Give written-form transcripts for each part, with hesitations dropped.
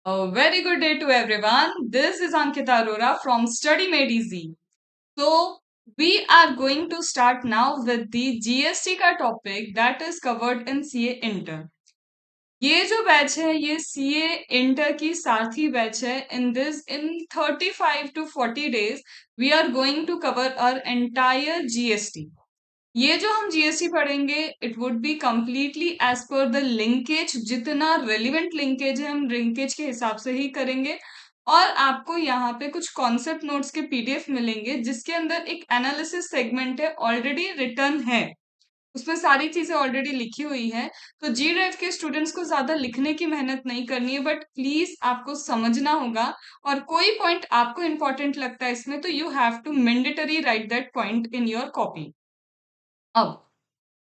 A very good day to everyone. This is Ankita Arora from Study Made Easy. So, we are going to start now with the GST का topic that is covered in CA Inter. ये जो batch है ये CA Inter की सारथी batch है. In 35 to 40 days we are going to cover our entire GST. ये जो हम जीएसटी पढ़ेंगे it would be completely as per the linkage. जितना रेलिवेंट लिंकेज है हम लिंकेज के हिसाब से ही करेंगे. और आपको यहाँ पे कुछ कॉन्सेप्ट नोट्स के पीडीएफ मिलेंगे जिसके अंदर एक एनालिसिस सेगमेंट है ऑलरेडी रिटर्न है. उसमें सारी चीजें ऑलरेडी लिखी हुई है. तो जी ड्राइव के स्टूडेंट्स को ज्यादा लिखने की मेहनत नहीं करनी है बट प्लीज आपको समझना होगा. और कोई पॉइंट आपको इंपॉर्टेंट लगता है इसमें तो you have to mandatory write that point in your copy. अब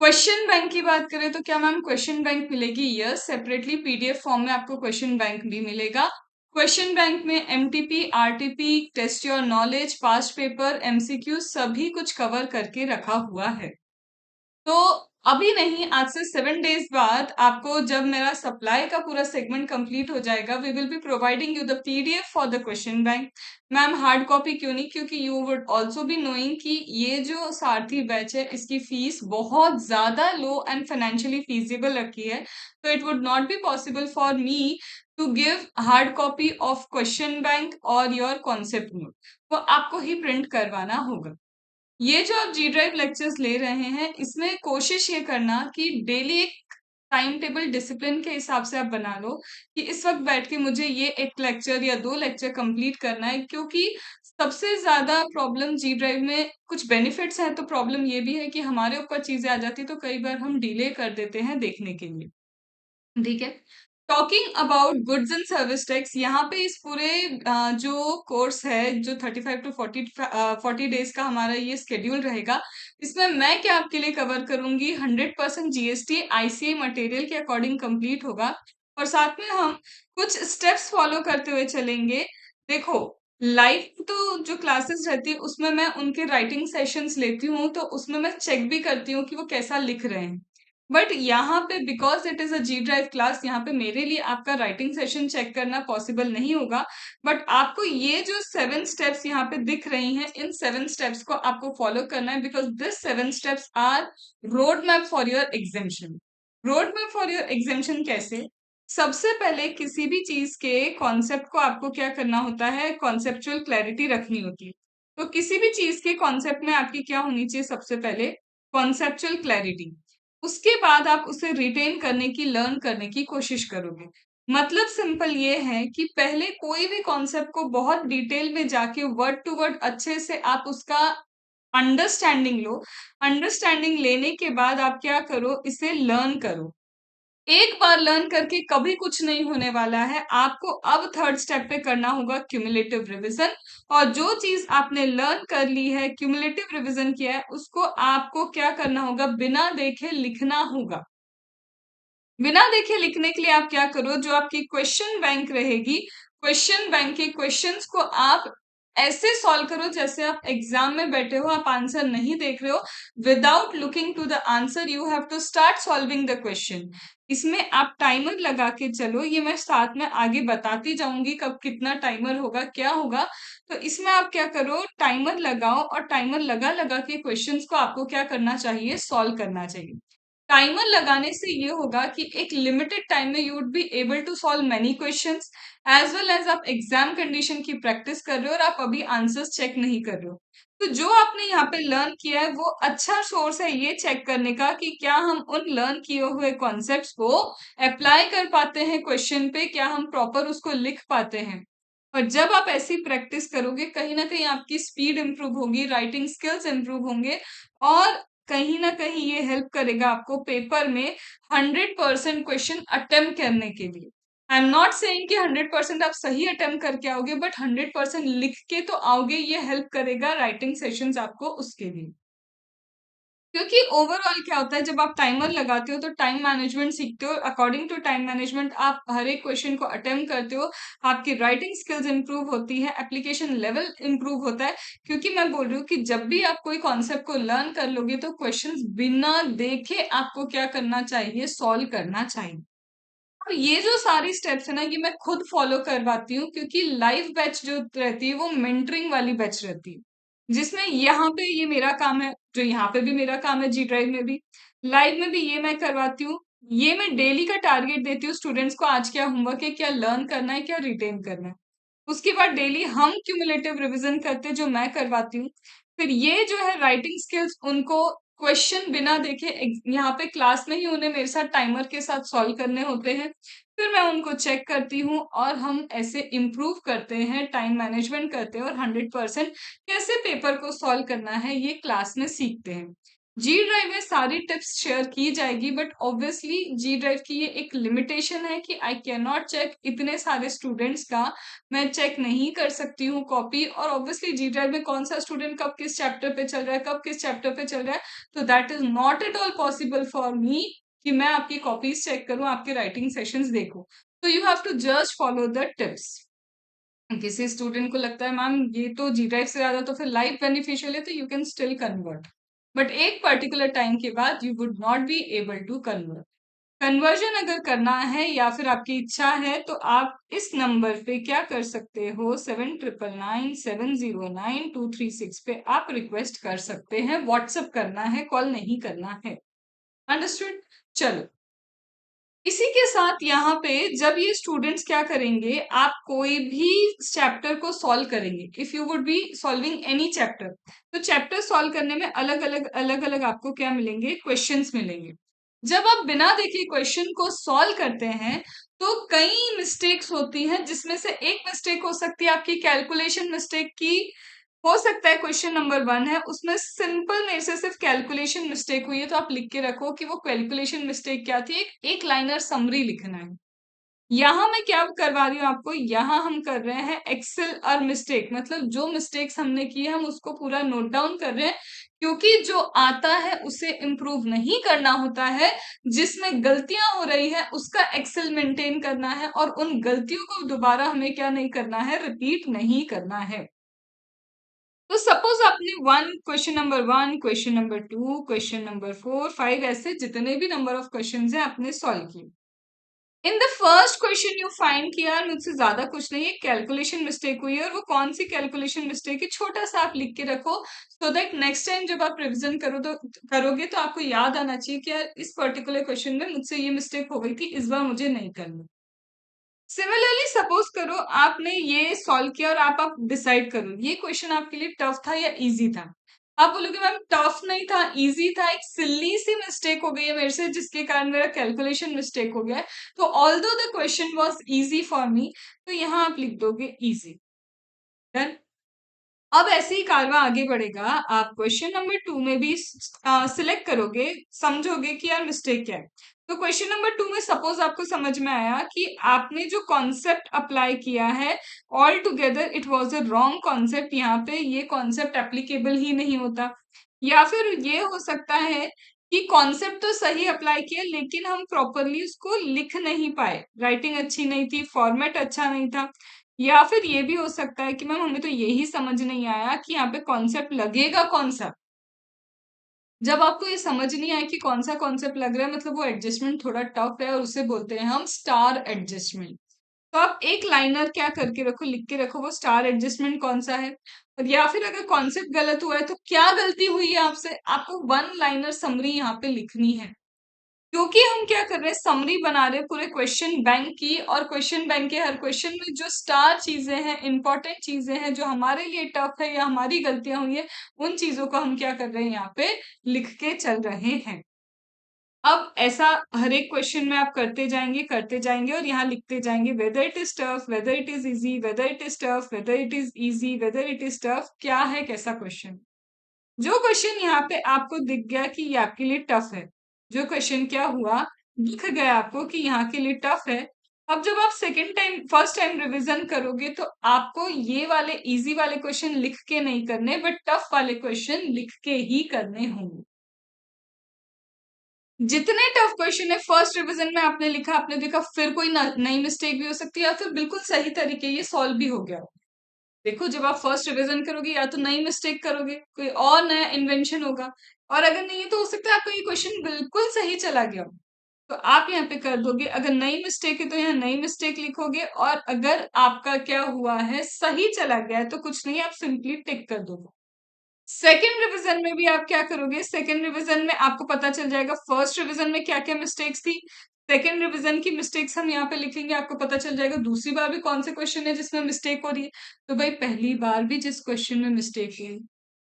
क्वेश्चन बैंक की बात करें तो क्या मैम क्वेश्चन बैंक मिलेगी? यस, सेपरेटली पीडीएफ फॉर्म में आपको क्वेश्चन बैंक भी मिलेगा. क्वेश्चन बैंक में MTP, RTP, test your knowledge, past paper, MCQ सभी कुछ कवर करके रखा हुआ है. तो अभी नहीं, आज से 7 डेज बाद आपको जब मेरा सप्लाई का पूरा सेगमेंट कंप्लीट हो जाएगा we will be providing you the PDF for the question bank. Ma'am hard copy क्यों नहीं? क्योंकि you would also be knowing कि ये जो सारथी बैच है इसकी फीस बहुत ज्यादा लो एंड फाइनेंशियली फीजिबल रखी है. तो it would not be possible for me to give hard copy of question bank और योर कॉन्सेप्ट नोट. वो आपको ही प्रिंट करवाना होगा. ये जो आप जी ड्राइव लेक्चर्स ले रहे हैं इसमें कोशिश ये करना कि डेली एक टाइम टेबल डिसिप्लिन के हिसाब से आप बना लो कि इस वक्त बैठ के मुझे ये एक लेक्चर या 2 लेक्चर कंप्लीट करना है. क्योंकि सबसे ज्यादा प्रॉब्लम जी ड्राइव में कुछ बेनिफिट्स हैं तो प्रॉब्लम ये भी है कि हमारे ऊपर चीजें आ जाती तो कई बार हम डिले कर देते हैं देखने के लिए. ठीक है. Talking about goods and service tax, यहाँ पे इस पूरे जो कोर्स है जो 35 to 40 डेज का हमारा ये स्केड्यूल रहेगा इसमें मैं क्या आपके लिए कवर करूंगी 100% जीएसटी आईसीए मटेरियल के अकॉर्डिंग कंप्लीट होगा. और साथ में हम कुछ स्टेप्स फॉलो करते हुए चलेंगे. देखो, लाइव तो जो क्लासेस रहती है उसमें मैं उनके राइटिंग सेशंस लेती हूँ तो उसमें मैं चेक भी करती हूँ कि वो कैसा लिख रहे हैं. बट यहाँ पे because it is a G drive class यहाँ पे मेरे लिए आपका राइटिंग सेशन चेक करना पॉसिबल नहीं होगा. बट आपको ये जो 7 स्टेप्स यहाँ पे दिख रही हैं इन 7 स्टेप्स को आपको फॉलो करना है because this 7 steps are road map for your examination. Road map for your examination कैसे? सबसे पहले किसी भी चीज के कॉन्सेप्ट को आपको क्या करना होता है? कॉन्सेप्चुअल क्लैरिटी रखनी होती है. तो किसी भी चीज के कॉन्सेप्ट में आपकी क्या होनी चाहिए? सबसे पहले कॉन्सेप्चुअल क्लैरिटी. उसके बाद आप उसे रिटेन करने की, लर्न करने की कोशिश करोगे. मतलब सिंपल ये है कि पहले कोई भी कॉन्सेप्ट को बहुत डिटेल में जाके वर्ड टू वर्ड अच्छे से आप उसका अंडरस्टैंडिंग लो. अंडरस्टैंडिंग लेने के बाद आप क्या करो? इसे लर्न करो. एक बार लर्न करके कभी कुछ नहीं होने वाला है. आपको अब थर्ड स्टेप पे करना होगा क्यूमुलेटिव रिवीजन. और जो चीज आपने लर्न कर ली है, क्यूमुलेटिव रिवीजन किया है, उसको आपको क्या करना होगा? बिना देखे लिखना होगा. बिना देखे लिखने के लिए आप क्या करो? जो आपकी क्वेश्चन बैंक रहेगी, क्वेश्चन बैंक के क्वेश्चंस को आप ऐसे सॉल्व करो जैसे आप एग्जाम में बैठे हो, आप आंसर नहीं देख रहे हो. Without looking to the answer you have to start solving the question. इसमें आप टाइमर लगा के चलो. ये मैं साथ में आगे बताती जाऊंगी कब कितना टाइमर होगा, क्या होगा. तो इसमें आप क्या करो? टाइमर लगाओ और टाइमर लगा लगा के क्वेश्चंस को आपको क्या करना चाहिए? सॉल्व करना चाहिए. टाइमर लगाने से ये होगा कि एक लिमिटेड टाइम में you would be able to solve many questions. As well as आप एग्जाम कंडीशन की प्रैक्टिस कर रहे हो और आप अभी आंसर्स चेक नहीं कर रहे हो. तो जो आपने यहाँ पे लर्न किया है वो अच्छा सोर्स है ये चेक करने का कि क्या हम उन लर्न किए हुए कॉन्सेप्ट्स को अप्लाई कर पाते हैं क्वेश्चन पे, क्या हम प्रॉपर उसको लिख पाते हैं. और जब आप ऐसी प्रैक्टिस करोगे कहीं ना कहीं आपकी स्पीड इंप्रूव होगी, राइटिंग स्किल्स इंप्रूव होंगे. और कहीं ना कहीं ये हेल्प करेगा आपको पेपर में 100% क्वेश्चन अटेम्प्ट करने के लिए. आई एम नॉट सेइंग कि 100% आप सही अटेम्प्ट करके आओगे बट 100% लिख के तो आओगे. ये हेल्प करेगा राइटिंग सेशंस आपको उसके लिए. क्योंकि ओवरऑल क्या होता है जब आप टाइमर लगाते हो तो टाइम मैनेजमेंट सीखते हो. अकॉर्डिंग टू टाइम मैनेजमेंट आप हर एक क्वेश्चन को अटेम्प्ट करते हो. आपकी राइटिंग स्किल्स इंप्रूव होती है, एप्लीकेशन लेवल इंप्रूव होता है. क्योंकि मैं बोल रही हूँ कि जब भी आप कोई कॉन्सेप्ट को लर्न कर लोगे तो क्वेश्चंस बिना देखे आपको क्या करना चाहिए? सॉल्व करना चाहिए. अब ये जो सारी स्टेप्स है ना, ये मैं खुद फॉलो करवाती हूँ, क्योंकि लाइव बैच जो रहती है वो मेंटरिंग वाली बैच रहती है, जिसमें यहाँ पे ये मेरा काम है, जो यहाँ पे भी मेरा काम है, जी ड्राइव में भी, लाइव में भी ये मैं करवाती हूँ। ये मैं डेली का टारगेट देती हूँ स्टूडेंट्स को, आज क्या होमवर्क है, क्या लर्न करना है, क्या रिटेन करना है। उसके बाद डेली हम क्यूमुलेटिव रिवीजन करते हैं, जो मैं करवाती हूँ। फिर ये जो है राइटिंग स्किल्स, उनको क्वेश्चन बिना देखे यहाँ पे क्लास में ही उन्हें मेरे साथ टाइमर के साथ सॉल्व करने होते हैं। फिर मैं उनको चेक करती हूँ और हम ऐसे इम्प्रूव करते हैं, टाइम मैनेजमेंट करते हैं और 100% कैसे पेपर को सॉल्व करना है ये क्लास में सीखते हैं। जी ड्राइव में सारी टिप्स शेयर की जाएगी, बट ऑब्वियसली जी ड्राइव की ये एक लिमिटेशन है कि आई कैन नॉट चेक इतने सारे स्टूडेंट्स का, मैं चेक नहीं कर सकती हूँ कॉपी। और ऑब्वियसली जी ड्राइव में कौन सा स्टूडेंट कब किस चैप्टर पे चल रहा है, कब किस चैप्टर पे चल रहा है, तो that is not at all possible for मी कि मैं आपकी कॉपीज चेक करूं, आपके राइटिंग सेशंस देखूं। तो you have to just follow the tips. किसी स्टूडेंट को लगता है मैम ये तो जी ड्राइव से ज्यादा तो फिर लाइव बेनिफिशियल है, तो you can still convert, but एक पर्टिकुलर टाइम के बाद you would not be able to convert. Conversion अगर करना है या फिर आपकी इच्छा है, तो आप इस नंबर पे क्या कर सकते हो, 7999709236 पे आप रिक्वेस्ट कर सकते हैं। व्हाट्सएप करना है, कॉल नहीं करना है। अंडरस्टूड? चलो, इसी के साथ यहाँ पे जब ये स्टूडेंट्स क्या करेंगे, आप कोई भी चैप्टर को सॉल्व करेंगे, if you would be solving any chapter, तो चैप्टर सॉल्व करने में अलग अलग आपको क्या मिलेंगे, क्वेश्चंस मिलेंगे। जब आप बिना देखे क्वेश्चन को सॉल्व करते हैं, तो कई मिस्टेक्स होती हैं, जिसमें से एक मिस्टेक हो सकती है आपकी कैलकुलेशन मिस्टेक की। हो सकता है क्वेश्चन नंबर 1 है, उसमें सिंपल मेरे से सिर्फ कैलकुलेशन मिस्टेक हुई है, तो आप लिख के रखो कि वो कैलकुलेशन मिस्टेक क्या थी, एक लाइनर समरी लिखना है। यहाँ मैं क्या करवा रही हूँ आपको, यहाँ हम कर रहे हैं एक्सेल और मिस्टेक, मतलब जो मिस्टेक्स हमने की है हम उसको पूरा नोट डाउन कर रहे हैं, क्योंकि जो आता है उसे इम्प्रूव नहीं करना होता है, जिसमें गलतियां हो रही है उसका एक्सेल मेंटेन करना है, और उन गलतियों को दोबारा हमें क्या नहीं करना है, रिपीट नहीं करना है। तो सपोज आपने 1 क्वेश्चन नंबर 2, क्वेश्चन नंबर 4, 5, ऐसे जितने भी नंबर ऑफ क्वेश्चन है आपने सॉल्व किए। In the first question you find कि यार मुझसे ज्यादा कुछ नहीं है, कैलकुलेशन मिस्टेक हुई है, और वो कौन सी कैलकुलेशन मिस्टेक है, छोटा सा आप लिख के रखो, सो दैट नेक्स्ट टाइम जब आप रिवीजन करोगे तो आपको याद आना चाहिए कि यार इस पर्टिकुलर क्वेश्चन में मुझसे ये मिस्टेक हो गई थी, इस बार मुझे नहीं करनी। सिमिलरली सपोज करो आपने ये सॉल्व किया और आप डिसाइड करो ये क्वेश्चन आपके लिए टफ था या इजी था। आप बोलोगे मैम टफ नहीं था, इजी था, एक सिल्ली सी मिस्टेक हो गई है मेरे से जिसके कारण मेरा कैलकुलेशन मिस्टेक हो गया है, तो although the question was easy for me, तो यहाँ आप लिख दोगे इजी। डन। अब ऐसे ही कारवा आगे बढ़ेगा, आप क्वेश्चन नंबर 2 में भी सिलेक्ट करोगे, समझोगे कि यार मिस्टेक क्या है। तो क्वेश्चन नंबर 2 में सपोज आपको समझ में आया कि आपने जो कॉन्सेप्ट अप्लाई किया है, all together it was a wrong concept, यहाँ पे ये कॉन्सेप्ट एप्लीकेबल ही नहीं होता। या फिर ये हो सकता है कि कॉन्सेप्ट तो सही अप्लाई किया, लेकिन हम प्रॉपरली उसको लिख नहीं पाए, राइटिंग अच्छी नहीं थी, फॉर्मेट अच्छा नहीं था। या फिर ये भी हो सकता है कि मैम हमें तो यही समझ नहीं आया कि यहाँ पे कॉन्सेप्ट लगेगा कौन सा। जब आपको ये समझ नहीं आया कि कौन सा कॉन्सेप्ट लग रहा है, मतलब वो एडजस्टमेंट थोड़ा टफ है, और उसे बोलते हैं हम स्टार एडजस्टमेंट। तो आप एक लाइनर क्या करके रखो, लिख के रखो वो स्टार एडजस्टमेंट कौन सा है। और या फिर अगर कॉन्सेप्ट गलत हुआ है तो क्या गलती हुई है आपसे, आपको 1 लाइनर समरी यहाँ पे लिखनी है। क्योंकि हम क्या कर रहे हैं, समरी बना रहे हैं पूरे क्वेश्चन बैंक की, और क्वेश्चन बैंक के हर क्वेश्चन में जो स्टार चीजें हैं, इंपॉर्टेंट चीजें हैं, जो हमारे लिए टफ है या हमारी गलतियां हुई है, उन चीजों को हम क्या कर रहे हैं, यहाँ पे लिख के चल रहे हैं। अब ऐसा हर एक क्वेश्चन में आप करते जाएंगे और यहाँ लिखते जाएंगे, whether it is tough, whether it is easy, whether it is tough, whether it is easy, whether it is tough, क्या है कैसा क्वेश्चन। जो क्वेश्चन यहाँ पे आपको दिख गया कि ये आपके लिए टफ है, जो क्वेश्चन क्या हुआ, दिख गया आपको कि यहाँ के लिए टफ है, अब जब आप second time first time revision करोगे तो आपको ये वाले इजी वाले क्वेश्चन लिख के नहीं करने, बट टफ वाले क्वेश्चन लिख के ही करने होंगे। जितने टफ क्वेश्चन है फर्स्ट रिवीजन में आपने लिखा, आपने देखा, फिर कोई नई मिस्टेक भी हो सकती है या फिर बिल्कुल सही तरीके ये सॉल्व भी हो गया। देखो जब आप फर्स्ट रिवीजन करोगे या तो नई मिस्टेक करोगे, कोई और नया इन्वेंशन होगा, और अगर नहीं है तो हो सकता है आपको ये क्वेश्चन बिल्कुल सही चला गया हो। तो आप यहाँ पे कर दोगे, अगर नई मिस्टेक है तो यहाँ नई मिस्टेक लिखोगे, और अगर आपका क्या हुआ है सही चला गया है तो कुछ नहीं, आप सिंपली टिक कर दोगे। सेकेंड रिवीजन में भी आप क्या करोगे, सेकेंड रिवीजन में आपको पता चल जाएगा फर्स्ट रिवीजन में क्या क्या मिस्टेक्स थी, सेकेंड रिवीजन की मिस्टेक्स हम यहाँ पे लिखेंगे, आपको पता चल जाएगा दूसरी बार भी कौन से क्वेश्चन है जिसमें मिस्टेक हो रही है। तो भाई पहली बार भी जिस क्वेश्चन में मिस्टेक हुई,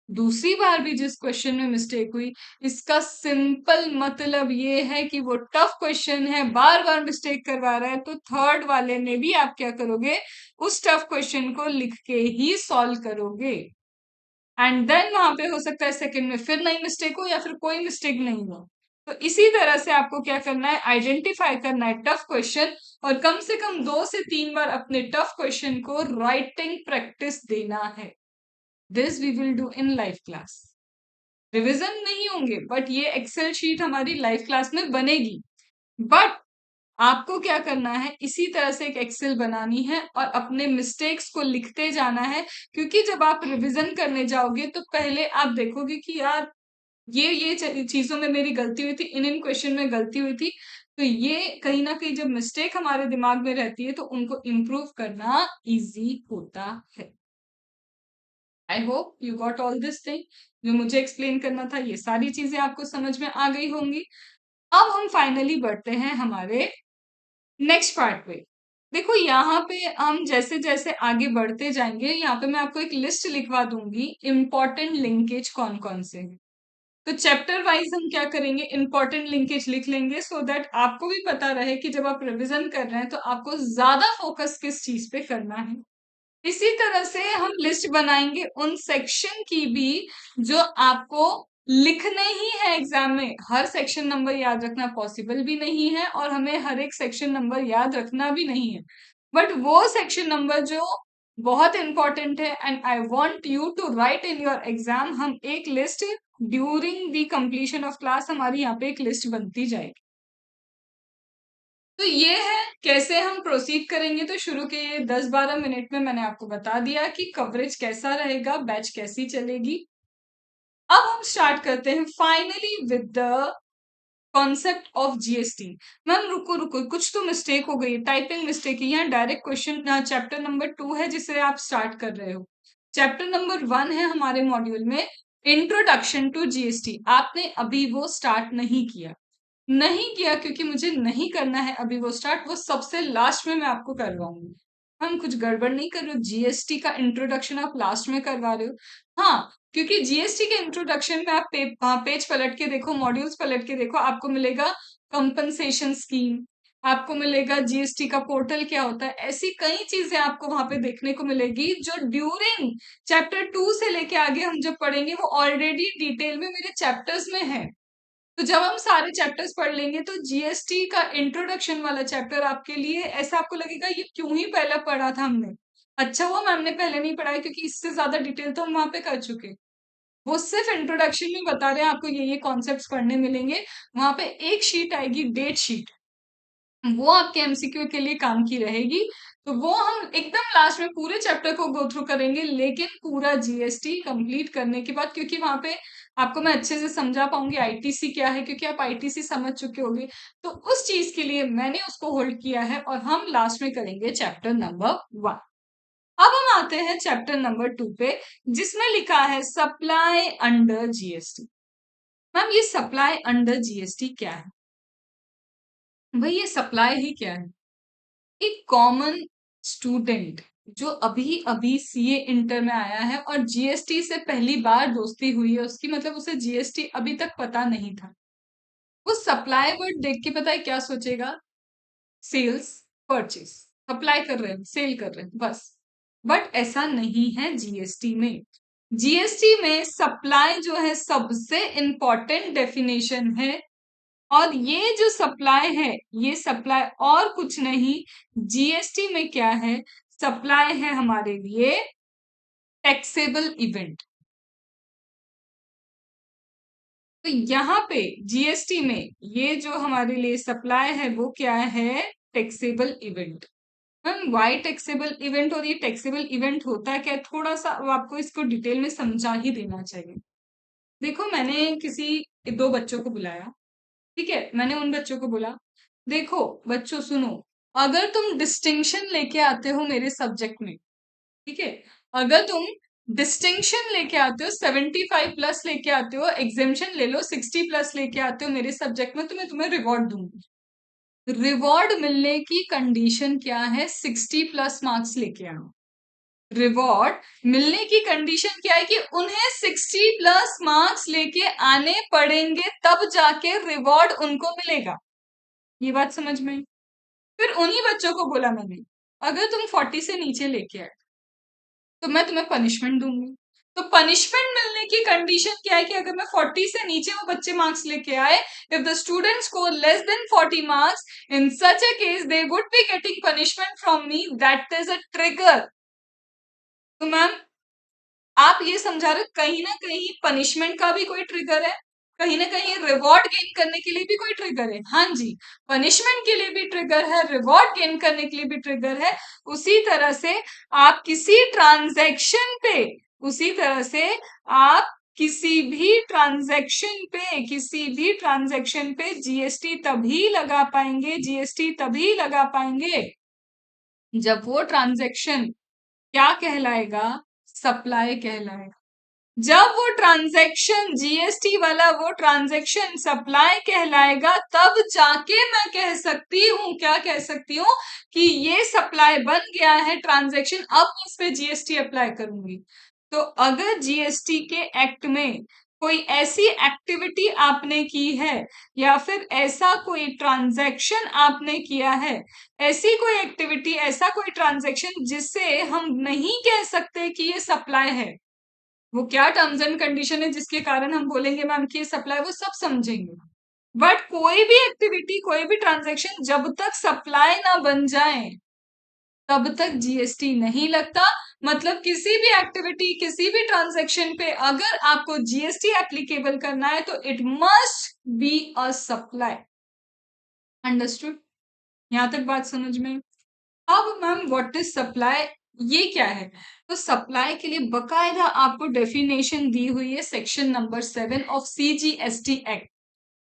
दूसरी बार भी जिस क्वेश्चन में मिस्टेक हुई, इसका सिंपल मतलब ये है कि वो टफ क्वेश्चन है, बार बार मिस्टेक करवा रहा है, तो थर्ड वाले में भी आप क्या करोगे, उस टफ क्वेश्चन को लिख के ही सॉल्व करोगे। एंड देन वहां पे हो सकता है सेकंड में फिर नई मिस्टेक हो या फिर कोई मिस्टेक नहीं हो। तो इसी तरह से आपको क्या करना है, आइडेंटिफाई करना है टफ क्वेश्चन, और कम से कम 2 से 3 बार अपने टफ क्वेश्चन को राइटिंग प्रैक्टिस देना है। This we will do in live class. Revision नहीं होंगे, बट ये एक्सेल शीट हमारी लाइव क्लास में बनेगी। बट आपको क्या करना है, इसी तरह से एक एक्सेल बनानी है और अपने मिस्टेक्स को लिखते जाना है, क्योंकि जब आप रिवीजन करने जाओगे तो पहले आप देखोगे कि यार ये चीजों में मेरी गलती हुई थी, इन क्वेश्चन में गलती हुई थी। तो ये कहीं ना कहीं जब मिस्टेक हमारे दिमाग में रहती है तो उनको इम्प्रूव करना इजी होता है। आई hope you got all this thing. जो मुझे एक्सप्लेन करना था ये सारी चीजें आपको समझ में आ गई होंगी। अब हम फाइनली बढ़ते हैं हमारे नेक्स्ट पार्ट पे। देखो यहाँ पे हम जैसे जैसे आगे बढ़ते जाएंगे, यहाँ पे मैं आपको एक लिस्ट लिखवा दूंगी, इंपॉर्टेंट लिंकेज कौन कौन से हैं। तो चैप्टर वाइज हम क्या करेंगे, इंपॉर्टेंट लिंकेज लिख लेंगे, सो दैट आपको भी पता रहे कि जब आप रिवीजन कर रहे हैं तो आपको ज्यादा फोकस किस चीज पे करना है। इसी तरह से हम लिस्ट बनाएंगे उन सेक्शन की भी जो आपको लिखने ही है एग्जाम में। हर सेक्शन नंबर याद रखना पॉसिबल भी नहीं है और हमें हर एक सेक्शन नंबर याद रखना भी नहीं है, बट वो सेक्शन नंबर जो बहुत इंपॉर्टेंट है and I want you to write in your exam, हम एक list during the completion of class हमारी यहाँ पे एक लिस्ट बनती जाएगी। तो ये है कैसे हम प्रोसीड करेंगे। तो शुरू के ये 10-12 मिनट में मैंने आपको बता दिया कि कवरेज कैसा रहेगा, बैच कैसी चलेगी। अब हम स्टार्ट करते हैं finally with the concept of GST. Ma'am रुको रुको, कुछ तो मिस्टेक हो गई है, टाइपिंग मिस्टेक है। यहाँ डायरेक्ट क्वेश्चन चैप्टर नंबर 2 है जिसे आप स्टार्ट कर रहे हो। चैप्टर नंबर 1 है हमारे मॉड्यूल में, इंट्रोडक्शन टू जीएसटी। आपने अभी वो स्टार्ट नहीं किया, नहीं किया क्योंकि मुझे नहीं करना है अभी वो स्टार्ट, वो सबसे लास्ट में मैं आपको करवाऊंगी। हम कुछ गड़बड़ नहीं कर रहे हो, जीएसटी का इंट्रोडक्शन आप लास्ट में करवा रहे हो। हाँ, क्योंकि जीएसटी के इंट्रोडक्शन में आप पेज पलट के देखो, मॉड्यूल्स पलट के देखो, आपको मिलेगा कंपनसेशन स्कीम, आपको मिलेगा जीएसटी का पोर्टल क्या होता है, ऐसी कई चीजें आपको वहां पे देखने को मिलेगी जो ड्यूरिंग चैप्टर 2 से लेके आगे हम जब पढ़ेंगे वो ऑलरेडी डिटेल में मेरे चैप्टर्स में है। तो जब हम सारे चैप्टर्स पढ़ लेंगे तो जीएसटी का इंट्रोडक्शन वाला चैप्टर आपके लिए ऐसा आपको लगेगा ये क्यों ही पहले पढ़ा था हमने। अच्छा हुआ मैम ने पहले नहीं पढ़ाया, क्योंकि इससे ज्यादा डिटेल तो हम वहां पे कर चुके। वो सिर्फ इंट्रोडक्शन में बता रहे हैं आपको ये कॉन्सेप्ट्स पढ़ने मिलेंगे। वहां पे एक शीट आएगी, डेट शीट, वो आपके एमसीक्यू के लिए काम की रहेगी। तो वो हम एकदम लास्ट में पूरे चैप्टर को गो थ्रू करेंगे, लेकिन पूरा जीएसटी कंप्लीट करने के बाद, क्योंकि वहां पे आपको मैं अच्छे से समझा पाऊंगी आईटीसी क्या है, क्योंकि आप आईटीसी समझ चुके होंगे। तो उस चीज के लिए मैंने उसको होल्ड किया है और हम लास्ट में करेंगे चैप्टर नंबर 1। अब हम आते हैं चैप्टर नंबर 2 पे, जिसमें लिखा है सप्लाई अंडर जीएसटी। मैम ये सप्लाई अंडर जीएसटी क्या है? भाई ये सप्लाई ही क्या है? एक कॉमन स्टूडेंट जो अभी अभी सीए इंटर में आया है और जीएसटी से पहली बार दोस्ती हुई है उसकी, मतलब उसे जीएसटी अभी तक पता नहीं था, वो सप्लाई वर्ड देख के पता है क्या सोचेगा? सेल्स, परचेस, सप्लाई कर रहे हैं, सेल कर रहे हैं, बस। बट ऐसा नहीं है जीएसटी में। जीएसटी में सप्लाई जो है सबसे इंपॉर्टेंट डेफिनेशन है, और ये जो सप्लाई है ये सप्लाई और कुछ नहीं, जीएसटी में क्या है, सप्लाई है हमारे लिए टैक्सेबल इवेंट। तो यहाँ पे जीएसटी में ये जो हमारे लिए सप्लाई है वो क्या है, taxable event. Ma'am Y taxable event, और ये टैक्सेबल इवेंट होता है क्या, थोड़ा सा आपको इसको डिटेल में समझा ही देना चाहिए। देखो मैंने किसी 2 बच्चों को बुलाया, ठीक है, मैंने उन बच्चों को बोला देखो बच्चों सुनो, अगर तुम डिस्टिंक्शन लेके आते हो मेरे सब्जेक्ट में, ठीक है, अगर तुम डिस्टिंक्शन लेके आते हो, 75 प्लस लेके आते हो, एग्जेम्पशन ले लो 60 प्लस लेके आते हो मेरे सब्जेक्ट में, तो मैं तुम्हें रिवॉर्ड दूंगी। रिवॉर्ड मिलने की कंडीशन क्या है? 60 प्लस मार्क्स लेके आना। रिवॉर्ड मिलने की कंडीशन क्या है कि उन्हें 60 प्लस मार्क्स लेके आने पड़ेंगे, तब जाके रिवॉर्ड उनको मिलेगा। ये बात समझ में आई? फिर उन्हीं बच्चों को बोला मैंने, अगर तुम 40 से नीचे लेके आए तो मैं तुम्हें पनिशमेंट दूंगी। तो पनिशमेंट मिलने की कंडीशन क्या है कि अगर मैं 40 से नीचे वो बच्चे मार्क्स लेके आए, if the student score less than 40 marks, in such a case they would be getting punishment from me, that is a trigger. तो मैम आप ये समझा रहे कहीं ना कहीं पनिशमेंट का भी कोई ट्रिगर है, कहीं ना कहीं रिवॉर्ड गेन करने के लिए भी कोई ट्रिगर है। हाँ जी, पनिशमेंट के लिए भी ट्रिगर है, रिवॉर्ड गेन करने के लिए भी ट्रिगर है। उसी तरह से आप किसी ट्रांजैक्शन पे, उसी तरह से आप किसी भी ट्रांजैक्शन पे जीएसटी तभी लगा पाएंगे, जीएसटी तभी लगा पाएंगे जब वो ट्रांजैक्शन क्या कहलाएगा? सप्लाई कहलाएगा। जब वो ट्रांजैक्शन जीएसटी वाला वो ट्रांजैक्शन सप्लाई कहलाएगा, तब जाके मैं कह सकती हूँ, क्या कह सकती हूँ कि ये सप्लाई बन गया है ट्रांजैक्शन, अब मैं इस पे जीएसटी अप्लाई करूंगी। तो अगर जीएसटी के एक्ट में कोई ऐसी एक्टिविटी आपने की है, या फिर ऐसा कोई ट्रांजैक्शन आपने किया है, ऐसी कोई एक्टिविटी, ऐसा कोई ट्रांजैक्शन जिससे हम नहीं कह सकते कि ये सप्लाई है, वो क्या टर्म्स एंड कंडीशन है जिसके कारण हम बोलेंगे मैम कि ये सप्लाई, वो सब समझेंगे। बट कोई भी एक्टिविटी, कोई भी ट्रांजैक्शन जब तक सप्लाई ना बन जाए तब तक जीएसटी नहीं लगता। मतलब किसी भी एक्टिविटी, किसी भी ट्रांजैक्शन पे अगर आपको जीएसटी एप्लीकेबल करना है तो it must be a supply. Understood? यहां तक बात समझ में? अब मैम व्हाट इज सप्लाई, ये क्या है? तो सप्लाई के लिए बकायदा आपको डेफिनेशन दी हुई है section number 7 of CGST act.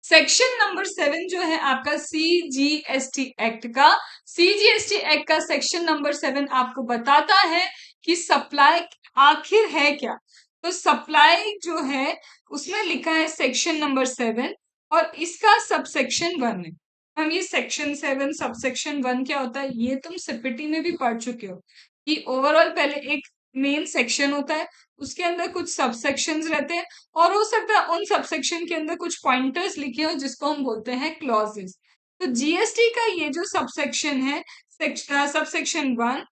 Section number 7 जो है आपका सीजीएसटी एक्ट का, सीजीएसटी एक्ट का सेक्शन नंबर 7 आपको बताता है कि सप्लाई आखिर है क्या। तो सप्लाई जो है उसमें लिखा है सेक्शन नंबर 7, और इसका सबसेक्शन 1 है। हम ये सेक्शन 7 सबसेक्शन 1 क्या होता है ये तुम सीपीटी में भी पढ़ चुके हो, कि ओवरऑल पहले एक मेन सेक्शन होता है, उसके अंदर कुछ सबसेक्शंस रहते हैं, और हो सकता है उन सबसेक्शन के अंदर कुछ पॉइंटर्स लिखे हो जिसको हम बोलते हैं क्लॉजेस। तो जीएसटी का ये जो सबसेक्शन है, सबसेक्शन 1,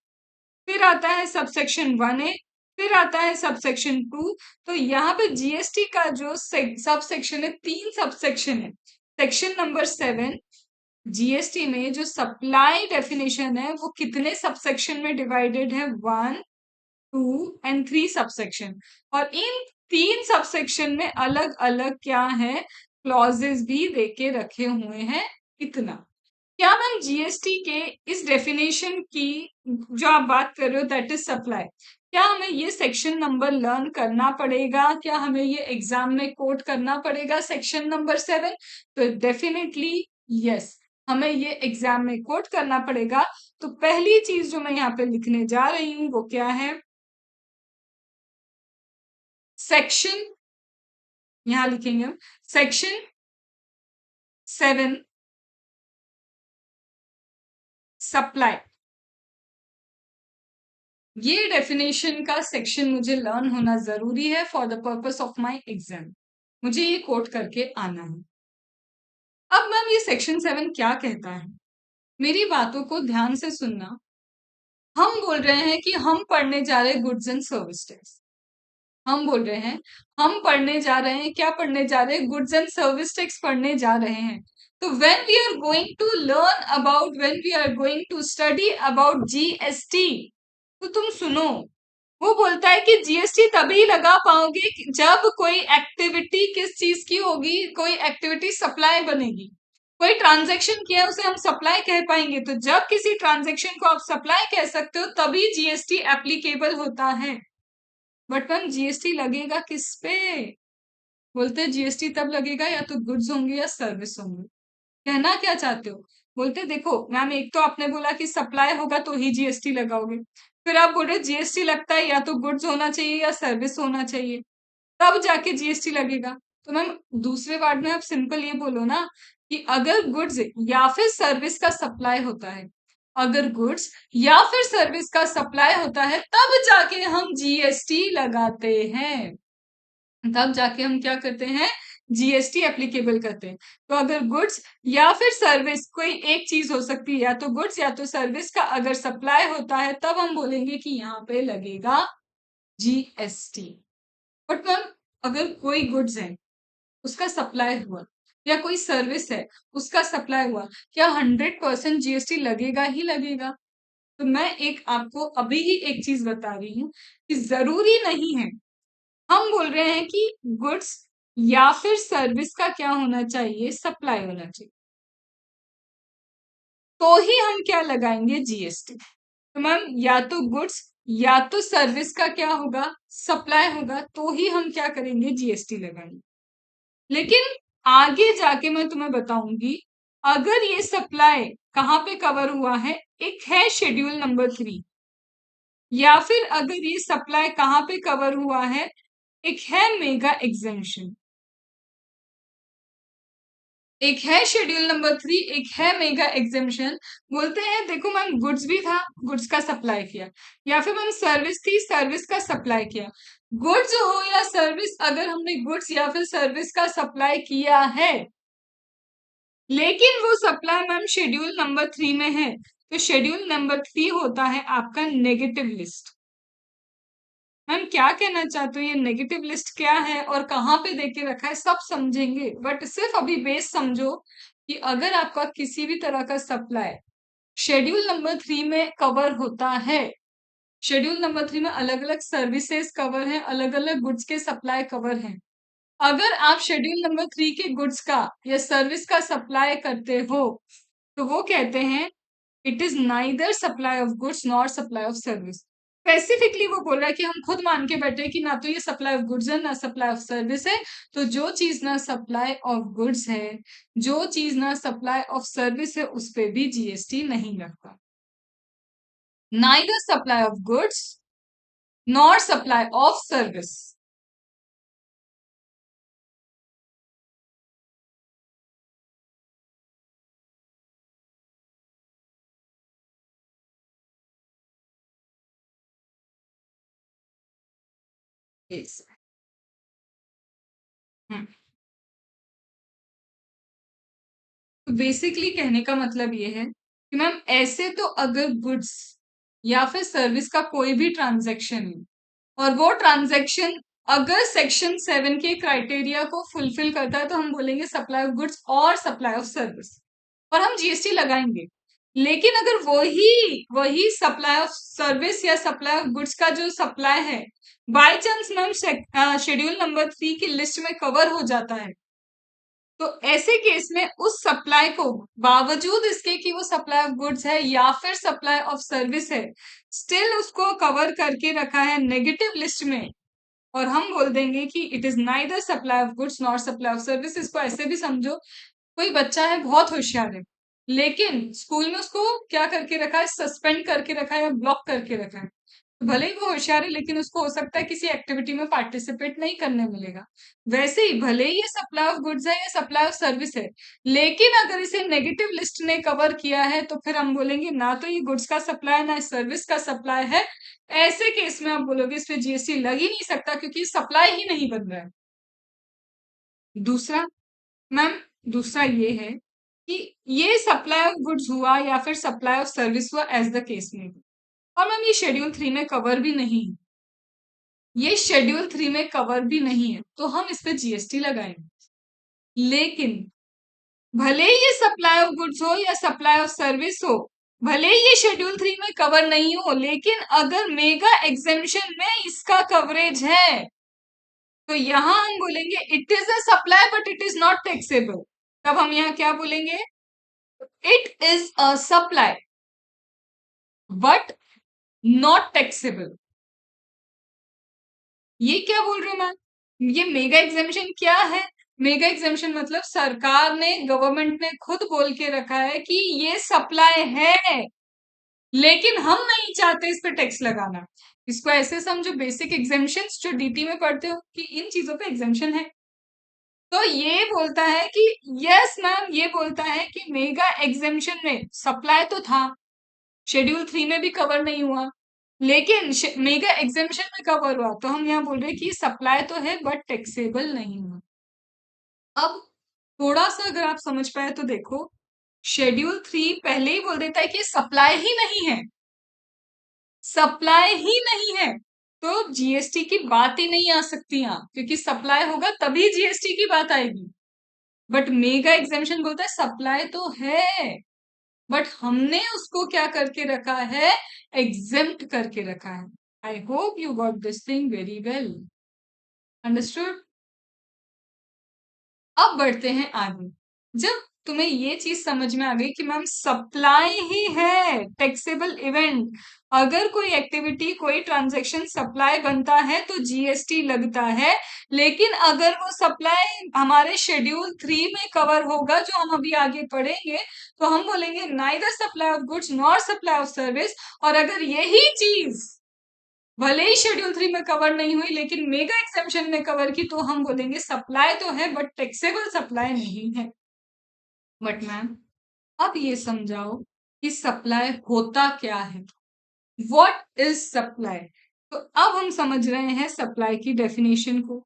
फिर आता है सबसेक्शन 1A, फिर आता है सबसेक्शन 2। तो यहाँ पे जीएसटी का जो सबसेक्शन है, 3 सबसेक्शन है। सेक्शन नंबर 7 जीएसटी में जो सप्लाई डेफिनेशन है वो कितने सबसेक्शन में डिवाइडेड है? 1, 2 एंड 3 सबसेक्शन। और इन 3 सबसेक्शन में अलग अलग क्या है, क्लॉजेस भी देके रखे हुए हैं। इतना क्या मैम जीएसटी के इस डेफिनेशन की जो आप बात कर रहे हो दैट इज सप्लाई, क्या हमें ये सेक्शन नंबर लर्न करना पड़ेगा? क्या हमें ये एग्जाम में कोट करना पड़ेगा सेक्शन नंबर 7? तो डेफिनेटली यस, हमें ये एग्जाम में कोट करना पड़ेगा। तो पहली चीज जो मैं यहाँ पे लिखने जा रही हूँ वो क्या है? सेक्शन, यहां लिखेंगे हम सेक्शन 7 सप्लाई। ये डेफिनेशन का सेक्शन मुझे लर्न होना जरूरी है for the purpose of my exam. मुझे ये कोट करके आना है। अब मैम ये सेक्शन 7 क्या कहता है? मेरी बातों को ध्यान से सुनना। हम बोल रहे हैं कि हम पढ़ने जा रहे हैं गुड्स एंड सर्विस टैक्स। हम बोल रहे हैं, हम पढ़ने जा रहे हैं, क्या पढ़ने जा रहे हैं? गुड्स एंड सर्विस टैक्स पढ़ने जा रहे हैं। तो when we are going to learn about, when we are going to study about GST, तो तुम सुनो, वो बोलता है कि जीएसटी तभी लगा पाओगे जब कोई एक्टिविटी किस चीज की होगी, कोई एक्टिविटी सप्लाई बनेगी। कोई ट्रांजैक्शन किया है उसे हम सप्लाई कह पाएंगे। तो जब किसी ट्रांजैक्शन को आप सप्लाई कह सकते हो तभी जीएसटी एप्लीकेबल होता है। बट मैम जीएसटी लगेगा किस पे? बोलते हैं जीएसटी तब लगेगा या तो गुड्स होंगे या सर्विस होंगे। कहना क्या चाहते हो? बोलते देखो मैम, एक तो आपने बोला कि सप्लाई होगा तो ही जीएसटी लगाओगे, फिर आप बोल रहे जीएसटी लगता है या तो गुड्स होना चाहिए या सर्विस होना चाहिए, तब जाके जीएसटी लगेगा। तो मैम दूसरे वर्ड में आप सिंपल ये बोलो ना कि अगर गुड्स या फिर सर्विस का सप्लाई होता है, अगर गुड्स या फिर सर्विस का सप्लाई होता है तब जाके हम जीएसटी लगाते हैं, तब जाके हम क्या करते हैं, जीएसटी एप्लीकेबल करते हैं। तो अगर गुड्स या फिर सर्विस, कोई एक चीज हो सकती है, या तो गुड्स या तो सर्विस का अगर सप्लाई होता है तब हम बोलेंगे कि यहाँ पे लगेगा जीएसटी। बट मैम अगर कोई गुड्स है उसका सप्लाई हुआ, या कोई सर्विस है उसका सप्लाई हुआ, क्या 100% जीएसटी लगेगा ही लगेगा? तो मैं एक आपको अभी ही एक चीज बता रही हूँ कि जरूरी नहीं है, हम बोल रहे हैं कि गुड्स या फिर सर्विस का क्या होना चाहिए, सप्लाई होना चाहिए, तो ही हम क्या लगाएंगे, जीएसटी। तो मैम या तो गुड्स या तो सर्विस का क्या होगा, सप्लाई होगा, तो ही हम क्या करेंगे, जीएसटी लगाएंगे। लेकिन आगे जाके मैं तुम्हें बताऊंगी, अगर ये सप्लाई कहाँ पे कवर हुआ है, एक है शेड्यूल नंबर 3, या फिर अगर ये सप्लाई कहाँ पे कवर हुआ है, एक है मेगा एग्जेम्पशन, एक है शेड्यूल नंबर 3, एक है मेगा एग्जेम्पशन। बोलते हैं देखो मैम गुड्स भी था, गुड्स का सप्लाई किया, या फिर मैम सर्विस थी, सर्विस का सप्लाई किया। गुड्स हो या सर्विस, अगर हमने गुड्स या फिर सर्विस का सप्लाई किया है, लेकिन वो सप्लाई मैम शेड्यूल नंबर 3 में है, तो शेड्यूल नंबर 3 होता है आपका नेगेटिव लिस्ट। मैम क्या कहना चाहते हो, ये नेगेटिव लिस्ट क्या है और कहाँ पे देके रखा है, सब समझेंगे, बट सिर्फ अभी बेस समझो कि अगर आपका किसी भी तरह का सप्लाई शेड्यूल नंबर 3 में कवर होता है, शेड्यूल नंबर 3 में अलग अलग सर्विसेज कवर हैं, अलग अलग गुड्स के सप्लाई कवर हैं। अगर आप शेड्यूल नंबर 3 के गुड्स का या सर्विस का सप्लाई करते हो, तो वो कहते हैं it is neither supply of goods nor supply of service. Specifically वो बोल रहा है कि हम खुद मान के बैठे कि ना तो ये सप्लाई ऑफ गुड्स है ना सप्लाई ऑफ सर्विस है, तो जो चीज ना सप्लाई ऑफ गुड्स है, जो चीज ना सप्लाई ऑफ सर्विस है, उस पे भी जीएसटी नहीं लगता। Neither supply of goods nor supply of service. Yes. तो बेसिकली कहने का मतलब ये है कि मैम ऐसे तो अगर गुड्स या फिर सर्विस का कोई भी ट्रांजैक्शन है और वो ट्रांजैक्शन अगर सेक्शन 7 के क्राइटेरिया को फुलफिल करता है, तो हम बोलेंगे सप्लाई ऑफ गुड्स और सप्लाई ऑफ सर्विस, और हम जीएसटी लगाएंगे। लेकिन अगर वही वही सप्लाई ऑफ सर्विस या सप्लाई ऑफ गुड्स का जो सप्लाई है by chance ma'am schedule number 3 की लिस्ट में कवर हो जाता है, तो ऐसे केस में उस सप्लाई को, बावजूद इसके कि वो सप्लाई ऑफ गुड्स है या फिर सप्लाई ऑफ सर्विस है, स्टिल उसको कवर करके रखा है नेगेटिव लिस्ट में, और हम बोल देंगे कि it is neither supply of goods nor supply of service. इसको ऐसे भी समझो, कोई बच्चा है बहुत होशियार है, लेकिन स्कूल में उसको क्या करके रखा है, सस्पेंड करके रखा है या ब्लॉक करके रखा है। भले ही वो होशियार है, लेकिन उसको हो सकता है किसी एक्टिविटी में पार्टिसिपेट नहीं करने मिलेगा। वैसे ही भले ही ये सप्लाई ऑफ गुड्स है या सप्लाई ऑफ सर्विस है, लेकिन अगर इसे नेगेटिव लिस्ट ने कवर किया है, तो फिर हम बोलेंगे ना तो ये गुड्स का सप्लाई ना सर्विस का सप्लाई है। ऐसे केस में आप बोलोगे इस पे जीएसटी लग ही नहीं सकता, क्योंकि सप्लाई ही नहीं बन रहा है। दूसरा मैम, दूसरा ये है कि ये सप्लाई ऑफ गुड्स हुआ या फिर सप्लाई ऑफ सर्विस हुआ, एज द केस में, और मैम ये शेड्यूल 3 में कवर भी नहीं है, ये शेड्यूल 3 में कवर भी नहीं है, तो हम इस पे जीएसटी लगाएंगे। लेकिन भले ही ये सप्लाई ऑफ गुड्स हो या सप्लाई ऑफ सर्विस हो, भले ही ये शेड्यूल 3 में कवर नहीं हो, लेकिन अगर मेगा एग्जेम्पशन में इसका कवरेज है, तो यहां हम बोलेंगे it is a supply but it is not taxable. तब हम यहाँ क्या बोलेंगे, it is a supply but not taxable. ये क्या बोल रहे हो मैम, ये मेगा एग्जेम्पशन क्या है, मेगा एग्जेम्पशन मतलब सरकार ने, गवर्नमेंट ने खुद बोल के रखा है कि ये सप्लाई है, लेकिन हम नहीं चाहते इस पे टैक्स लगाना। इसको ऐसे समझो, बेसिक एग्जेम्पशंस जो डीटी में पढ़ते हो कि इन चीजों पे एग्जेम्पशन है। तो ये बोलता है कि यस मैम, ये बोलता है कि मेगा एग्जेम्पशन में सप्लाई तो था, शेड्यूल 3 में भी कवर नहीं हुआ, लेकिन मेगा एग्जेम्पशन में कवर हुआ, तो हम यहाँ बोल रहे हैं कि सप्लाई तो है बट टैक्सेबल नहीं हुआ। अब थोड़ा सा अगर आप समझ पाए तो देखो, शेड्यूल 3 पहले ही बोल देता है कि सप्लाई ही नहीं है, सप्लाई ही नहीं है, तो जीएसटी की बात ही नहीं आ सकती यहाँ, क्योंकि सप्लाई होगा तभी जीएसटी की बात आएगी। बट मेगा एग्जेम्पशन बोलता है सप्लाई तो है, बट हमने उसको क्या करके रखा है, एग्जेम्प्ट करके रखा है। आई hope you got this thing very well understood. अब बढ़ते हैं आगे। जब तुम्हें ये चीज समझ में आ गई कि मैम सप्लाई ही है टैक्सेबल इवेंट, अगर कोई एक्टिविटी, कोई ट्रांजैक्शन सप्लाई बनता है तो जीएसटी लगता है, लेकिन अगर वो सप्लाई हमारे शेड्यूल 3 में कवर होगा, जो हम अभी आगे पढ़ेंगे, तो हम बोलेंगे neither supply of goods nor supply of service. और अगर यही चीज भले ही शेड्यूल 3 में कवर नहीं हुई लेकिन मेगा एक्सेप्शन में कवर की, तो हम बोलेंगे सप्लाई तो है बट टैक्सेबल सप्लाई नहीं है। बट मैम अब ये समझाओ कि सप्लाई होता क्या है, व्हाट इज सप्लाई। तो अब हम समझ रहे हैं सप्लाई की डेफिनेशन को।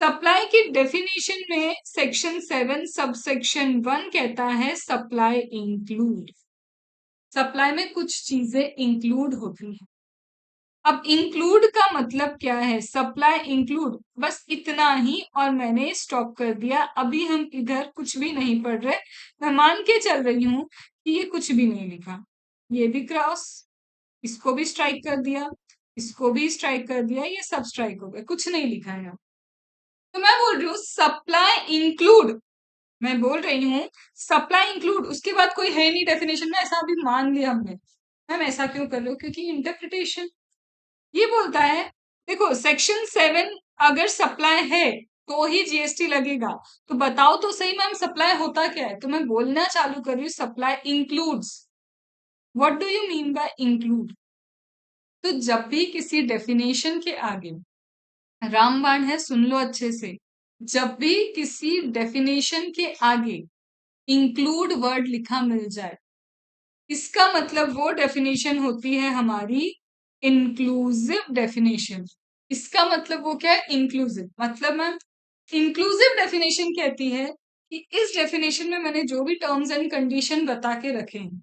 सप्लाई की डेफिनेशन में सेक्शन 7 सब सेक्शन 1 कहता है सप्लाई इंक्लूड, सप्लाई में कुछ चीजें इंक्लूड होती हैं। अब इंक्लूड का मतलब क्या है, सप्लाई इंक्लूड, बस इतना ही, और मैंने स्टॉप कर दिया। अभी हम इधर कुछ भी नहीं पढ़ रहे, मैं मान के चल रही हूं कि ये कुछ भी नहीं लिखा। ये भी क्रॉस, इसको भी स्ट्राइक कर दिया, इसको भी स्ट्राइक कर दिया, ये सब स्ट्राइक हो गए, कुछ नहीं लिखा है। तो मैं बोल रही हूँ सप्लाई इंक्लूड, मैं बोल रही हूँ सप्लाई इंक्लूड, उसके बाद कोई है नहीं डेफिनेशन में, ऐसा अभी मान लिया हमने। मैम ऐसा क्यों कर रहे हो, क्योंकि इंटरप्रिटेशन ये बोलता है। देखो सेक्शन 7, अगर सप्लाई है तो ही जीएसटी लगेगा, तो बताओ तो सही मैम सप्लाई होता क्या है। तो मैं बोलना चालू कर रही हूँ supply includes. What do you mean by include. तो जब भी किसी डेफिनेशन के आगे, रामबाण है सुन लो अच्छे से, जब भी किसी डेफिनेशन के आगे इंक्लूड वर्ड लिखा मिल जाए, इसका मतलब वो डेफिनेशन होती है हमारी इंक्लूसिव डेफिनेशन। इसका मतलब वो क्या है, इंक्लूसिव। मतलब मैम इंक्लूसिव डेफिनेशन कहती है कि इस डेफिनेशन में मैंने जो भी टर्म्स एंड कंडीशन बता के रखे हैं,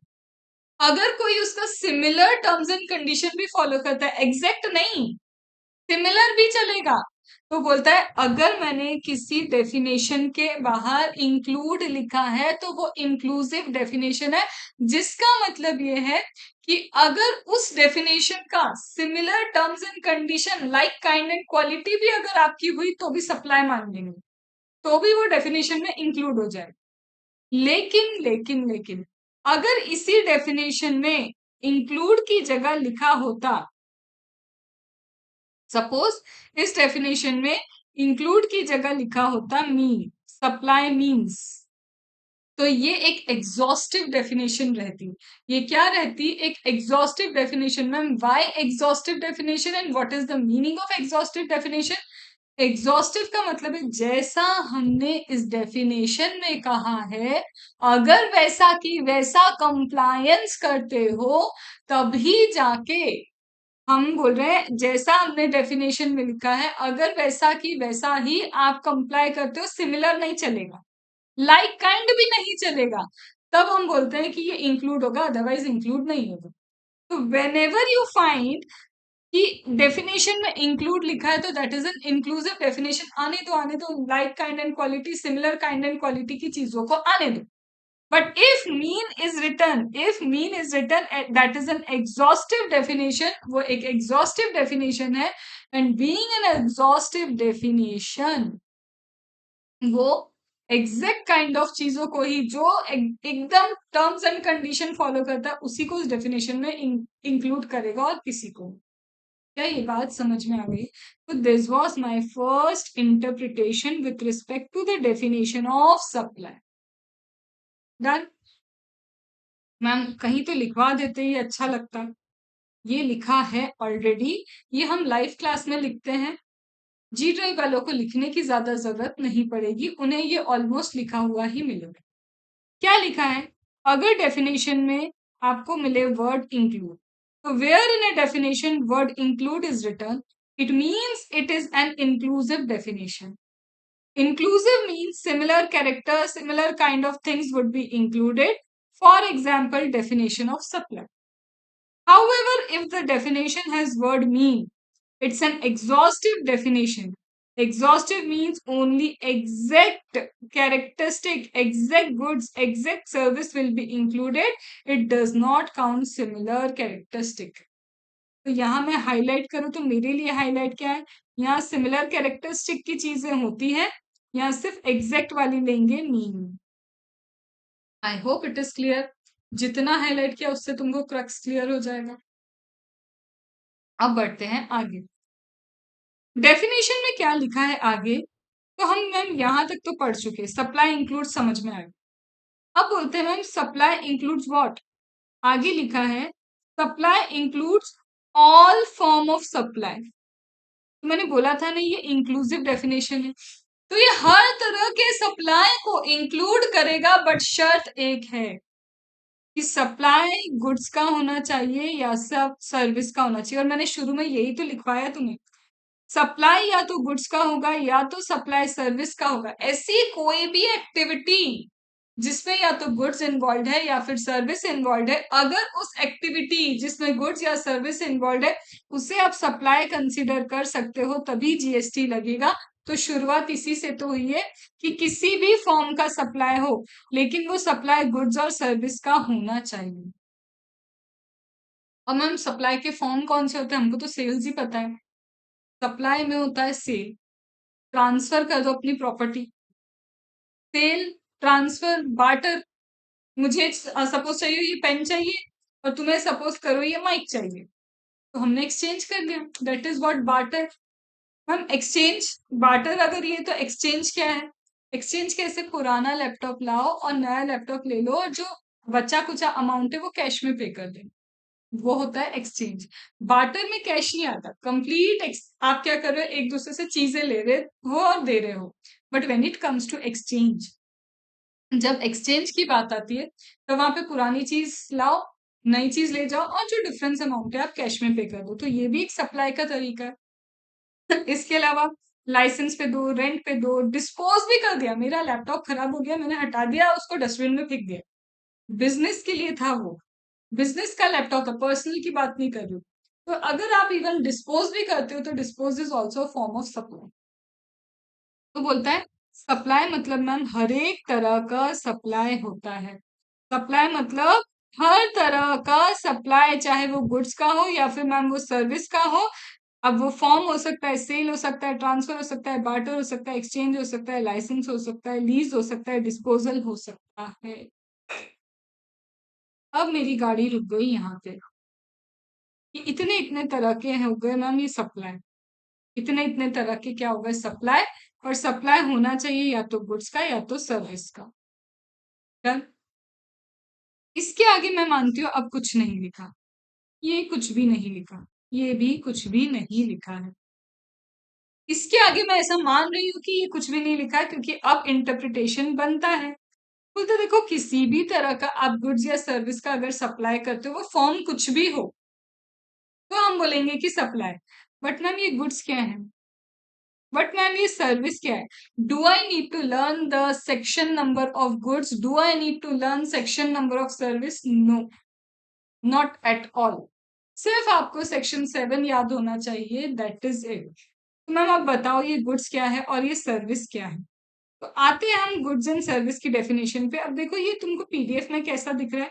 अगर कोई उसका सिमिलर टर्म्स एंड कंडीशन भी फॉलो करता है, एग्जैक्ट नहीं, सिमिलर भी चलेगा, तो बोलता है अगर मैंने किसी डेफिनेशन के बाहर इंक्लूड लिखा है तो वो इंक्लूसिव डेफिनेशन है, जिसका मतलब ये है कि अगर उस डेफिनेशन का similar terms and condition like kind and quality भी अगर आपकी हुई तो भी सप्लाई मान लेंगे, तो भी वो डेफिनेशन में इंक्लूड हो जाए। लेकिन अगर इसी डेफिनेशन में इंक्लूड की जगह लिखा होता, सपोज इस डेफिनेशन में इंक्लूड की जगह लिखा होता मीन, सप्लाई मीन्स, तो ये एक एग्जॉस्टिव डेफिनेशन रहती। ये क्या रहती, एक exhaustive definition. Ma'am why exhaustive definition and what is the meaning of exhaustive definition. Exhaustive का मतलब है जैसा हमने इस डेफिनेशन में कहा है, अगर वैसा की वैसा कंप्लायंस करते हो तभी जाके, हम बोल रहे हैं जैसा हमने डेफिनेशन में लिखा है, अगर वैसा की वैसा ही आप कंप्लाई करते हो, सिमिलर नहीं चलेगा, लाइक काइंड भी नहीं चलेगा, तब हम बोलते हैं कि ये इंक्लूड होगा, अदरवाइज इंक्लूड नहीं होगा। तो वेन एवर यू फाइंड कि डेफिनेशन में इंक्लूड लिखा है तो that is an inclusive definition. आने दो like kind and quality, similar kind and quality की चीजों को आने दो। But if mean is written, that is an exhaustive definition, वो एक exhaustive definition है, and being an exhaustive definition, वो एग्जैक्ट काइंड ऑफ चीजों को ही, जो एकदम टर्म्स एंड कंडीशन फॉलो करता है, उसी को उस डेफिनेशन में इंक्लूड करेगा और किसी को। क्या ये बात समझ में आ गई? तो this was my first interpretation with respect to the definition of supply. Done. Ma'am कहीं तो लिखवा देते, ये अच्छा लगता। ये लिखा है ऑलरेडी, ये हम लाइव क्लास में लिखते हैं। जी ड्राइव वालों को लिखने की ज्यादा जरूरत नहीं पड़ेगी, उन्हें ये ऑलमोस्ट लिखा हुआ ही मिलेगा। क्या लिखा है? अगर डेफिनेशन में आपको मिले वर्ड इंक्लूड, तो where in a definition word include is written, it means it is an inclusive definition. Inclusive means similar characters, similar kind of things would be included. For example, definition of supply. However, if the definition has word mean, it's an exhaustive definition. Exhaustive means only exact characteristic, exact goods, exact service will be included. It does not count similar characteristic. तो यहाँ मैं highlight करूँ तो मेरे लिए highlight क्या है? यहाँ सिमिलर कैरेक्टरिस्टिक की चीजें होती हैं, यहाँ सिर्फ एग्जैक्ट वाली लेंगे mean. I hope it is clear. जितना हाईलाइट किया उससे तुमको क्रक्स क्लियर हो जाएगा। अब बढ़ते हैं आगे। डेफिनेशन में क्या लिखा है आगे, तो हम मैम यहाँ तक तो पढ़ चुके, सप्लाई इंक्लूड समझ में आएगा। अब बोलते हैं मैम सप्लाई इंक्लूड्स व्हाट। आगे लिखा है supply includes all form of supply. मैंने बोला था ना ये इंक्लूसिव डेफिनेशन है, तो ये हर तरह के सप्लाई को इंक्लूड करेगा, बट शर्त एक है कि सप्लाई गुड्स का होना चाहिए या सब सर्विस का होना चाहिए। और मैंने शुरू में यही तो लिखवाया तुम्हें, सप्लाई या तो गुड्स का होगा या तो सप्लाई सर्विस का होगा। ऐसी कोई भी एक्टिविटी जिसमें या तो गुड्स इन्वॉल्व है या फिर सर्विस इन्वॉल्व है, अगर उस एक्टिविटी जिसमें गुड्स या सर्विस इन्वॉल्व है उसे आप सप्लाई कंसीडर कर सकते हो, तभी जीएसटी लगेगा। तो शुरुआत इसी से तो हुई है कि किसी भी फॉर्म का सप्लाई हो, लेकिन वो सप्लाई गुड्स और सर्विस का होना चाहिए। अब मैम सप्लाई के फॉर्म कौन से होते हैं? हमको तो सेल्स ही पता है। सप्लाई में होता है सेल, ट्रांसफर कर दो अपनी प्रॉपर्टी, सेल, ट्रांसफर, बार्टर। मुझे सपोज चाहिए ये पेन चाहिए और तुम्हें सपोज करो ये माइक चाहिए, तो हमने एक्सचेंज कर दिया, दैट इज व्हाट बार्टर। हम एक्सचेंज, बार्टर अगर ये तो एक्सचेंज क्या है? एक्सचेंज कैसे? पुराना लैपटॉप लाओ और नया लैपटॉप ले लो और जो बचा कुचा अमाउंट है वो कैश में पे कर दे, वो होता है एक्सचेंज। बार्टर में कैश नहीं आता, कंप्लीट आप क्या कर रहे हो, एक दूसरे से चीजें ले रहे हो और दे रहे हो। But when it comes to exchange, जब एक्सचेंज की बात आती है तो वहां पे पुरानी चीज लाओ, नई चीज ले जाओ और जो डिफरेंस अमाउंट है आप कैश में पे कर दो, तो ये भी एक सप्लाई का तरीका है। इसके अलावा लाइसेंस पे दो, रेंट पे दो, डिस्पोज भी कर दिया, मेरा लैपटॉप खराब हो गया, मैंने हटा दिया उसको, डस्टबिन में फेंक दिया, बिजनेस के लिए था वो, बिजनेस का लैपटॉप था, पर्सनल की बात नहीं कर रही हूँ। तो अगर आप इवन डिस्पोज भी करते हो तो dispose is also form of supply. तो बोलता है सप्लाई मतलब मैम हर एक तरह का सप्लाई होता है। सप्लाई मतलब हर तरह का सप्लाई, चाहे वो गुड्स का हो या फिर मैम वो सर्विस का हो। अब वो फॉर्म हो सकता है, सेल हो सकता है, ट्रांसफर हो सकता है, बार्टर हो सकता है, एक्सचेंज हो सकता है, लाइसेंस हो सकता है, लीज हो सकता है, डिस्पोजल हो सकता है। अब मेरी गाड़ी रुक गई यहाँ पे, कि इतने इतने तरह के हो गए मैम ये सप्लाई, इतने इतने तरह के क्या हो गए सप्लाई। और सप्लाई होना चाहिए या तो गुड्स का या तो सर्विस का। डन। इसके आगे मैं मानती हूँ अब कुछ नहीं लिखा, ये कुछ भी नहीं लिखा, ये भी कुछ भी नहीं लिखा है। इसके आगे मैं ऐसा मान रही हूँ कि ये कुछ भी नहीं लिखा है क्योंकि अब इंटरप्रिटेशन बनता है। बोलते देखो किसी भी तरह का आप गुड्स या सर्विस का अगर सप्लाई करते हो, वो फॉर्म कुछ भी हो, तो हम बोलेंगे कि सप्लाई। बट मैम ये गुड्स क्या है? बट मैम ये सर्विस क्या है? Do I need to learn the section number of goods? Do I need to learn section number of service? No, not at all. सिर्फ आपको सेक्शन 7 याद होना चाहिए, दैट इज इट। तो मैम आप बताओ ये गुड्स क्या है और ये सर्विस क्या है? तो आते हैं हम गुड्स एंड सर्विस की डेफिनेशन पे। अब देखो ये तुमको पीडीएफ में कैसा दिख रहा है,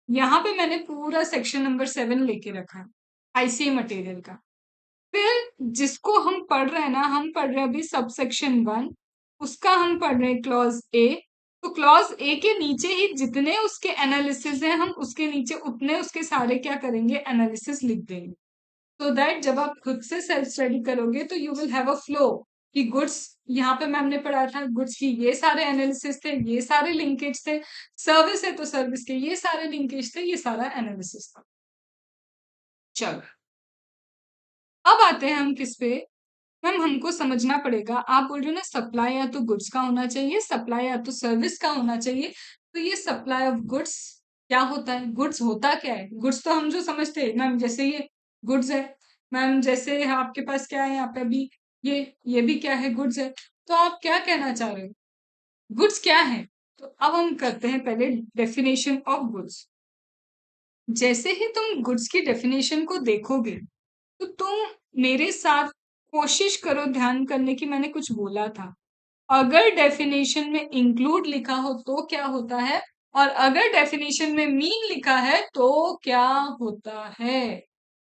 यहाँ पे मैंने पूरा सेक्शन नंबर 7 लेके रखा है आईसीए मटेरियल का। फिर जिसको हम पढ़ रहे हैं ना, हम पढ़ रहे हैं अभी सब सेक्शन 1, उसका हम पढ़ रहे हैं क्लॉज ए। तो क्लॉज ए के नीचे ही जितने उसके एनालिसिस हैं, हम उसके नीचे उतने उसके सारे क्या करेंगे, एनालिसिस लिख देंगे। सो दैट जब आप खुद से सेल्फ स्टडी करोगे तो you will have a flow कि गुड्स, यहाँ पे मैम ने पढ़ा था गुड्स की ये सारे एनालिसिस थे, ये सारे लिंकेज थे, सर्विस है तो सर्विस के ये सारे लिंकेज थे, ये सारा एनालिसिस था। चलो अब आते हैं हम किस पे। मैम हमको समझना पड़ेगा, आप बोल रहे हो ना सप्लाई या तो गुड्स का होना चाहिए, सप्लाई या तो सर्विस का होना चाहिए, तो ये सप्लाई ऑफ गुड्स क्या होता है, गुड्स होता क्या है? गुड्स तो हम जो समझते हैं मैम, जैसे ये गुड्स है मैम, जैसे आपके पास क्या है यहाँ पे अभी, ये भी क्या है, गुड्स है। तो आप क्या कहना चाह रहे हो, गुड्स क्या है? तो अब हम करते हैं पहले डेफिनेशन ऑफ गुड्स। जैसे ही तुम गुड्स की डेफिनेशन को देखोगे तो तुम मेरे साथ कोशिश करो ध्यान करने की, मैंने कुछ बोला था, अगर डेफिनेशन में इंक्लूड लिखा हो तो क्या होता है, और अगर डेफिनेशन में मीन लिखा है तो क्या होता है।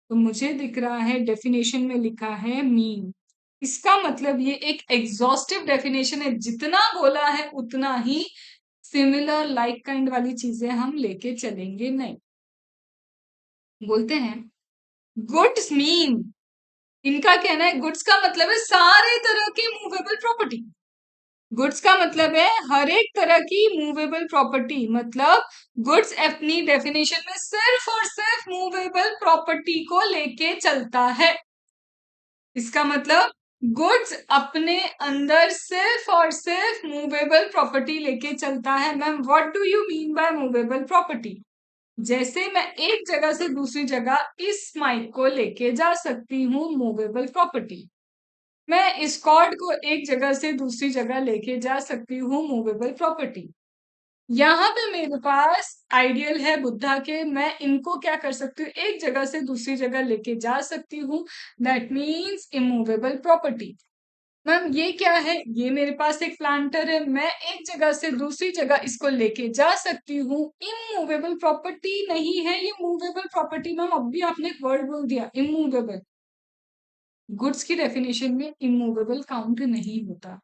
तो मुझे दिख रहा है डेफिनेशन में लिखा है मीन, इसका मतलब ये एक एग्जॉस्टिव डेफिनेशन है, जितना बोला है उतना ही, सिमिलर लाइक काइंड वाली चीजें हम लेके चलेंगे नहीं। बोलते हैं गुड्स मीन, इनका कहना है गुड्स का मतलब है सारे तरह की मूवेबल प्रॉपर्टी। गुड्स का मतलब है हर एक तरह की मूवेबल प्रॉपर्टी, मतलब गुड्स अपनी डेफिनेशन में सिर्फ और सिर्फ मूवेबल प्रॉपर्टी को लेके चलता है। इसका मतलब गुड्स अपने अंदर सिर्फ और सिर्फ मूवेबल प्रॉपर्टी लेके चलता है। Ma'am what do you mean by movable property? जैसे मैं एक जगह से दूसरी जगह इस माइक को लेके जा सकती हूँ, मूवेबल प्रॉपर्टी। मैं इस कॉर्ड को एक जगह से दूसरी जगह लेके जा सकती हूँ, मूवेबल प्रॉपर्टी। यहाँ पे मेरे पास आइडियल है बुद्धा के, मैं इनको क्या कर सकती हूँ, एक जगह से दूसरी जगह लेके जा सकती हूँ, that means immovable property. Ma'am ये क्या है, ये मेरे पास एक प्लांटर है, मैं एक जगह से दूसरी जगह इसको लेके जा सकती हूँ, इमूवेबल प्रॉपर्टी नहीं है ये, मूवेबल प्रॉपर्टी। मैम अभी आपने एक वर्ड बोल दिया इमूवेबल, गुड्स की डेफिनेशन में इमूवेबल काउंट नहीं होता।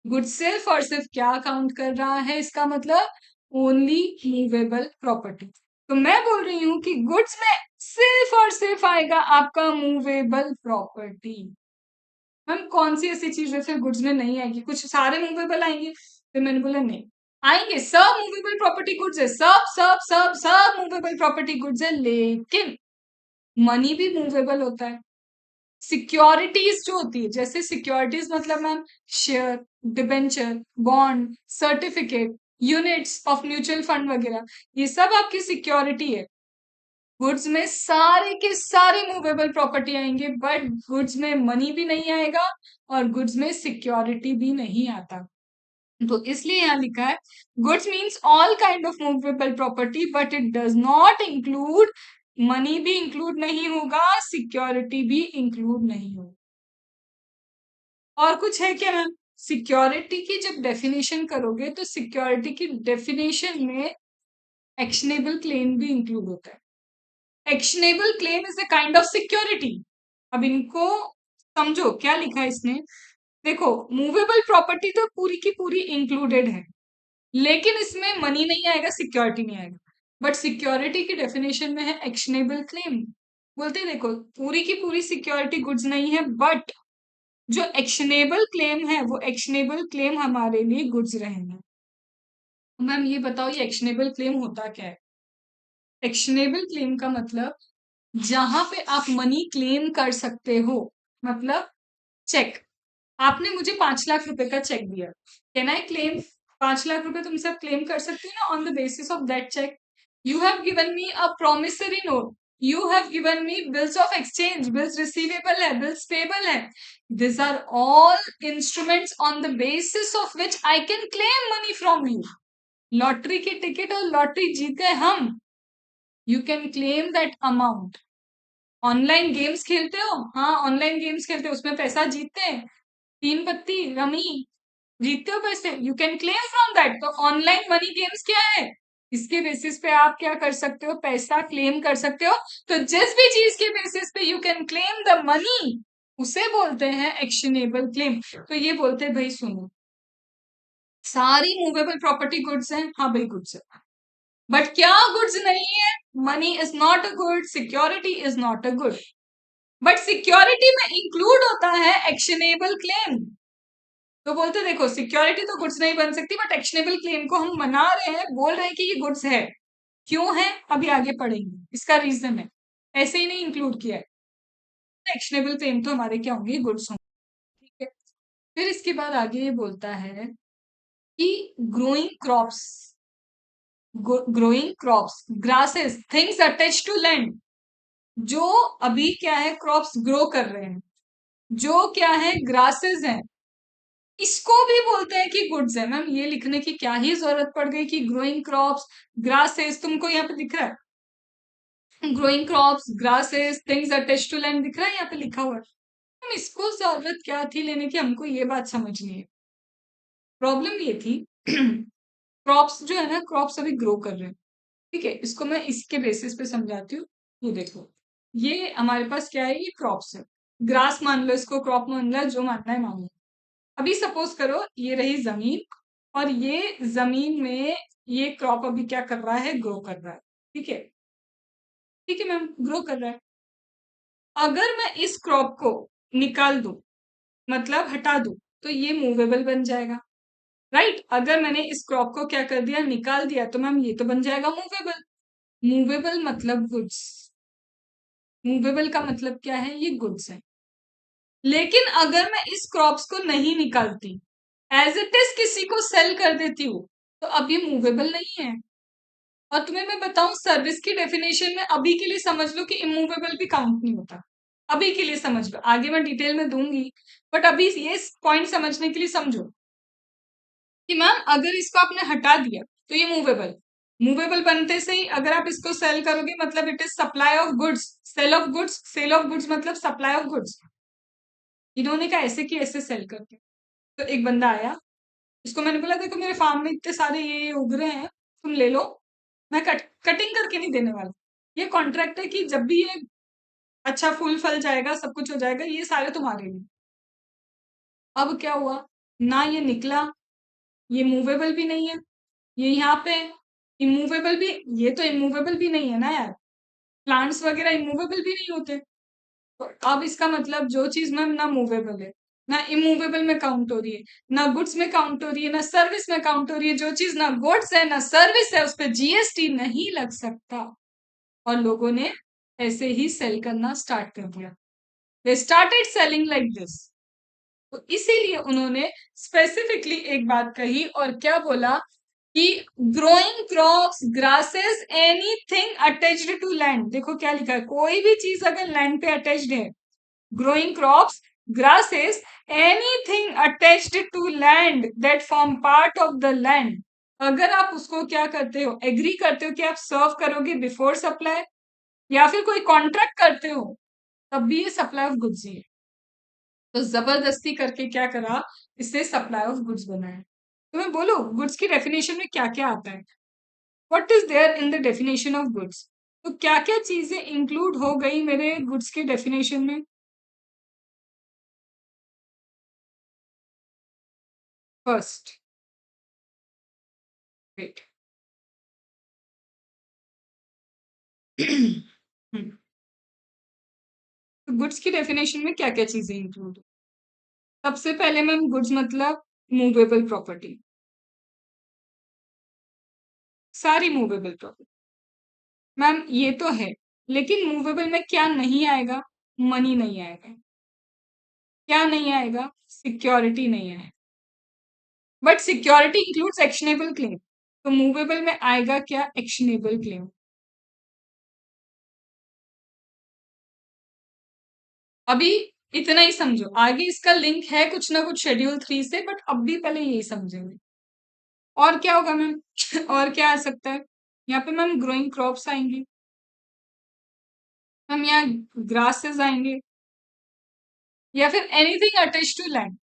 गुड्स सिर्फ और सिर्फ क्या काउंट कर रहा है, इसका मतलब ओनली मूवेबल प्रॉपर्टी। तो मैं बोल रही हूँ कि गुड्स में सिर्फ और सिर्फ आएगा आपका मूवेबल प्रॉपर्टी। मैम कौन सी ऐसी चीज है फिर गुड्स में नहीं आएगी, कुछ सारे मूवेबल आएंगे? फिर मैंने बोला नहीं आएंगे, सब मूवेबल प्रॉपर्टी गुड्स है, सब सब सब सब मूवेबल प्रॉपर्टी गुड्स है, लेकिन मनी भी मूवेबल होता है। सिक्योरिटीज जो होती है, जैसे सिक्योरिटीज मतलब ma'am share, debenture, bond, certificate, units of mutual fund वगैरह, ये सब आपकी सिक्योरिटी है। गुड्स में सारे के सारे मूवेबल प्रॉपर्टी आएंगे, बट गुड्स में मनी भी नहीं आएगा और गुड्स में सिक्योरिटी भी नहीं आता। तो इसलिए यहाँ लिखा है goods means all kind of movable property, but it does not include, money भी इंक्लूड नहीं होगा, सिक्योरिटी भी इंक्लूड नहीं होगा। और कुछ है क्या मैम? सिक्योरिटी की जब डेफिनेशन करोगे तो सिक्योरिटी की डेफिनेशन में एक्शनेबल क्लेम भी इंक्लूड होता है। Actionable claim is a kind of security. अब इनको समझो क्या लिखा है इसने। देखो मूवेबल प्रॉपर्टी तो पूरी की पूरी इंक्लूडेड है, लेकिन इसमें मनी नहीं आएगा, सिक्योरिटी नहीं आएगा, बट सिक्योरिटी की डेफिनेशन में है एक्शनेबल क्लेम। बोलते हैं देखो पूरी की पूरी सिक्योरिटी गुड्स नहीं है, बट जो एक्शनेबल क्लेम है वो एक्शनेबल क्लेम हमारे लिए गुड्स रहेंगे। मैम ये बताओ ये एक्शनेबल क्लेम होता क्या है? एक्शनेबल क्लेम का मतलब जहां पे आप मनी क्लेम कर सकते हो, मतलब चेक, आपने मुझे 5 लाख रुपए का चेक दिया, कैन आई क्लेम 5 लाख रुपए तुमसे आप क्लेम कर सकते हो ना on the basis of that cheque. You have given me a promissory note, you have given me bills of exchange, bills receivable है, बिल्स पेबल है, this are all instruments on the basis of which I can claim money from you. Lottery की ticket और lottery जीत गए हम, you can claim that amount. Online games खेलते हो, हाँ ऑनलाइन गेम्स खेलते हो, उसमें पैसा जीतते हैं, 3 पत्ती रमी, जीतते हो पैसे, you can claim from that. तो ऑनलाइन मनी गेम्स क्या है, इसके बेसिस पे आप क्या कर सकते हो, पैसा क्लेम कर सकते हो। तो जिस भी चीज के बेसिस पे you can claim the money, उसे बोलते हैं एक्शनेबल क्लेम। तो ये बोलते हैं भाई सुनो, सारी मूवेबल प्रॉपर्टी गुड्स हैं, हाँ भाई गुड्स है, बट क्या गुड्स नहीं है, money is not a good, security is not a good. But security में इंक्लूड होता है एक्शनेबल क्लेम। तो बोलते देखो सिक्योरिटी तो गुड्स नहीं बन सकती, बट एक्शनेबल क्लेम को हम मना रहे हैं, बोल रहे हैं कि ये गुड्स है। क्यों है अभी आगे पढ़ेंगे, इसका रीजन है, ऐसे ही नहीं इंक्लूड किया है। एक्शनेबल क्लेम तो हमारे क्या होंगे, गुड्स होंगे। ठीक है, फिर इसके बाद आगे ये बोलता है कि growing crops, growing crops, grasses, things attach to land, जो अभी क्या है क्रॉप्स ग्रो कर रहे हैं, जो क्या है ग्रासेस हैं, इसको भी बोलते हैं कि गुड्स है। मैम ये लिखने की क्या ही जरूरत पड़ गई कि ग्रोइंग क्रॉप्स, ग्रासेस, तुमको यहाँ पे दिख रहा है growing crops, grasses, things attach to land, दिख रहा है यहाँ पे लिखा हुआ है। हम इसको जरूरत क्या थी लेने की, हमको ये बात समझनी है। प्रॉब्लम ये थी क्रॉप्स जो है ना, क्रॉप्स अभी ग्रो कर रहे हैं। ठीक है, इसको मैं इसके बेसिस पे समझाती हूँ। ये देखो, ये हमारे पास क्या है, ये क्रॉप्स है। ग्रास मान लो, इसको क्रॉप मान लो, जो मानना है मान लो। अभी सपोज करो ये रही जमीन, और ये जमीन में ये क्रॉप अभी क्या कर रहा है, ग्रो कर रहा है। ठीक है, ठीक है मैम, ग्रो कर रहा है। अगर मैं इस क्रॉप को निकाल दूं, मतलब हटा दूं, तो ये मूवेबल बन जाएगा। राइट, अगर मैंने इस क्रॉप को क्या कर दिया, निकाल दिया, तो मैम ये तो बन जाएगा मूवेबल। मूवेबल मतलब गुड्स, मूवेबल का मतलब क्या है, ये गुड्स है। लेकिन अगर मैं इस क्रॉप्स को नहीं निकालती, एज इट इज किसी को सेल कर देती हूँ, तो अब ये मूवेबल नहीं है। और तुम्हें मैं बताऊं, सर्विस की डेफिनेशन में अभी के लिए समझ लो कि इमूवेबल भी काउंट नहीं होता। अभी के लिए समझ लो, आगे मैं डिटेल में दूंगी, बट अभी ये पॉइंट समझने के लिए समझो कि मैम अगर इसको आपने हटा दिया तो ये मूवेबल, मूवेबल बनते से ही अगर आप इसको सेल करोगे, मतलब it is supply of goods, sale of goods, sale of goods मतलब सप्लाई ऑफ गुड्स। इन्होंने कहा ऐसे कि ऐसे सेल करते। तो एक बंदा आया, उसको मैंने बोला देखो मेरे फार्म में इतने सारे ये उग रहे हैं, तुम ले लो, मैं कटिंग करके नहीं देने वाला। ये कॉन्ट्रैक्ट है कि जब भी ये अच्छा फूल फल जाएगा, सब कुछ हो जाएगा, ये सारे तुम्हारे लिए। अब क्या हुआ, ना ये निकला, ये मूवेबल भी नहीं है, ये यहाँ पे इमूवेबल भी, ये तो इमूवेबल भी नहीं है ना यार, प्लांट्स वगैरह इमूवेबल भी नहीं होते। तो अब इसका मतलब जो चीज मैम ना मूवेबल है, ना इमूवेबल में काउंट हो रही है, ना गुड्स में काउंट हो रही है, ना सर्विस में काउंट हो रही है, जो चीज ना गुड्स है ना सर्विस है, उस पर जीएसटी नहीं लग सकता। और लोगों ने ऐसे ही सेल करना स्टार्ट कर दिया, they started selling like this. तो इसीलिए उन्होंने स्पेसिफिकली एक बात कही, और क्या बोला कि growing crops, grasses, anything attached to land. देखो क्या लिखा है, कोई भी चीज अगर लैंड पे अटैच्ड है, growing crops, grasses, anything attached to land that form part of the land. अगर आप उसको क्या करते हो, एग्री करते हो कि आप सर्व करोगे बिफोर सप्लाई, या फिर कोई कॉन्ट्रैक्ट करते हो, तब भी ये सप्लाई ऑफ गुड्स ही है। तो जबरदस्ती करके क्या करा, इससे सप्लाई ऑफ गुड्स बनाया। तो मैं बोलूं गुड्स की डेफिनेशन में क्या क्या आता है, what is there in the definition of goods. तो क्या क्या चीजें इंक्लूड हो गई मेरे गुड्स के डेफिनेशन में। फर्स्ट, वेट, तो गुड्स की डेफिनेशन में क्या क्या चीजें इंक्लूड। सबसे पहले मैम गुड्स मतलब मूवेबल प्रॉपर्टी, सारी मूवेबल प्रॉपर्टी। मैम ये तो है, लेकिन मूवेबल में क्या नहीं आएगा, मनी नहीं आएगा। क्या नहीं आएगा, सिक्योरिटी नहीं आएगा। But security includes actionable claim, तो मूवेबल में आएगा क्या, एक्शनेबल क्लेम। अभी इतना ही समझो, आगे इसका लिंक है कुछ ना कुछ शेड्यूल 3 से, बट अभी पहले यही समझेंगे। और क्या होगा मैम और क्या आ सकता है, यहाँ पे मैम ग्रोइंग क्रॉप्स आएंगे, मैम यहाँ ग्रासेस आएंगे, या फिर एनीथिंग अटैच टू लैंड।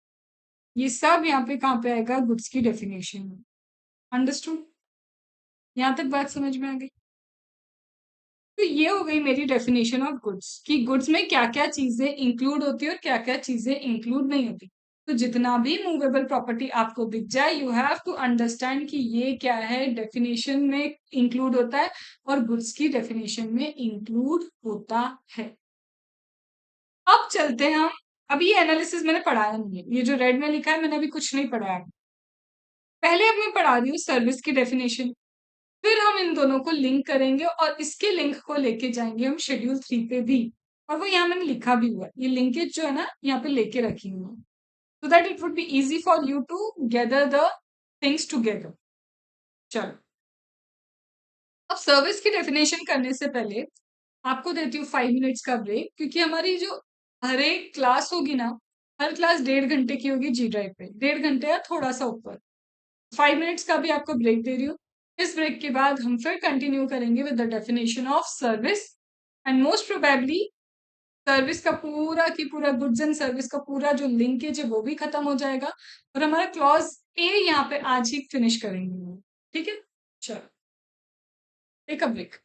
ये सब यहाँ पे कहाँ पे आएगा, गुड्स की डेफिनेशन में। अंडरस्टूड, यहाँ तक बात समझ में आ गई। तो ये हो गई मेरी डेफिनेशन ऑफ गुड्स, कि गुड्स में क्या क्या चीजें इंक्लूड होती है और क्या क्या चीजें इंक्लूड नहीं होती। तो जितना भी मूवेबल प्रॉपर्टी आपको दिख जाए, यू हैव टू अंडरस्टैंड कि ये क्या है, डेफिनेशन में इंक्लूड होता है और गुड्स की डेफिनेशन में इंक्लूड होता है। अब चलते हैं हम। अभी ये एनालिसिस मैंने पढ़ाया नहीं है, ये जो रेड में लिखा है मैंने अभी कुछ नहीं पढ़ाया। पहले अब मैं पढ़ा रही हूँ सर्विस की डेफिनेशन, फिर हम इन दोनों को लिंक करेंगे और इसके लिंक को लेके जाएंगे हम शेड्यूल 3 पे भी। और वो यहाँ मैंने लिखा भी हुआ है, ये लिंकेज जो है ना यहाँ पे लेके रखी हूँ, so that it would be easy for you to gather the things together. चलो, अब सर्विस की डेफिनेशन करने से पहले आपको देती हूँ 5 मिनट्स का ब्रेक, क्योंकि हमारी जो हर एक क्लास होगी ना, हर क्लास 1.5 घंटे की होगी जी ड्राइव पे, 1.5 घंटे या थोड़ा सा ऊपर। 5 मिनट्स का भी आपको ब्रेक दे रही हूँ। इस ब्रेक के बाद हम फिर कंटिन्यू करेंगे with the definition of service, and most probably service का पूरा की पूरा गुड्स एंड सर्विस का पूरा जो लिंकेज है वो भी खत्म हो जाएगा, और हमारा क्लॉज ए यहाँ पे आज ही फिनिश करेंगे। ठीक है, चलो, take a break.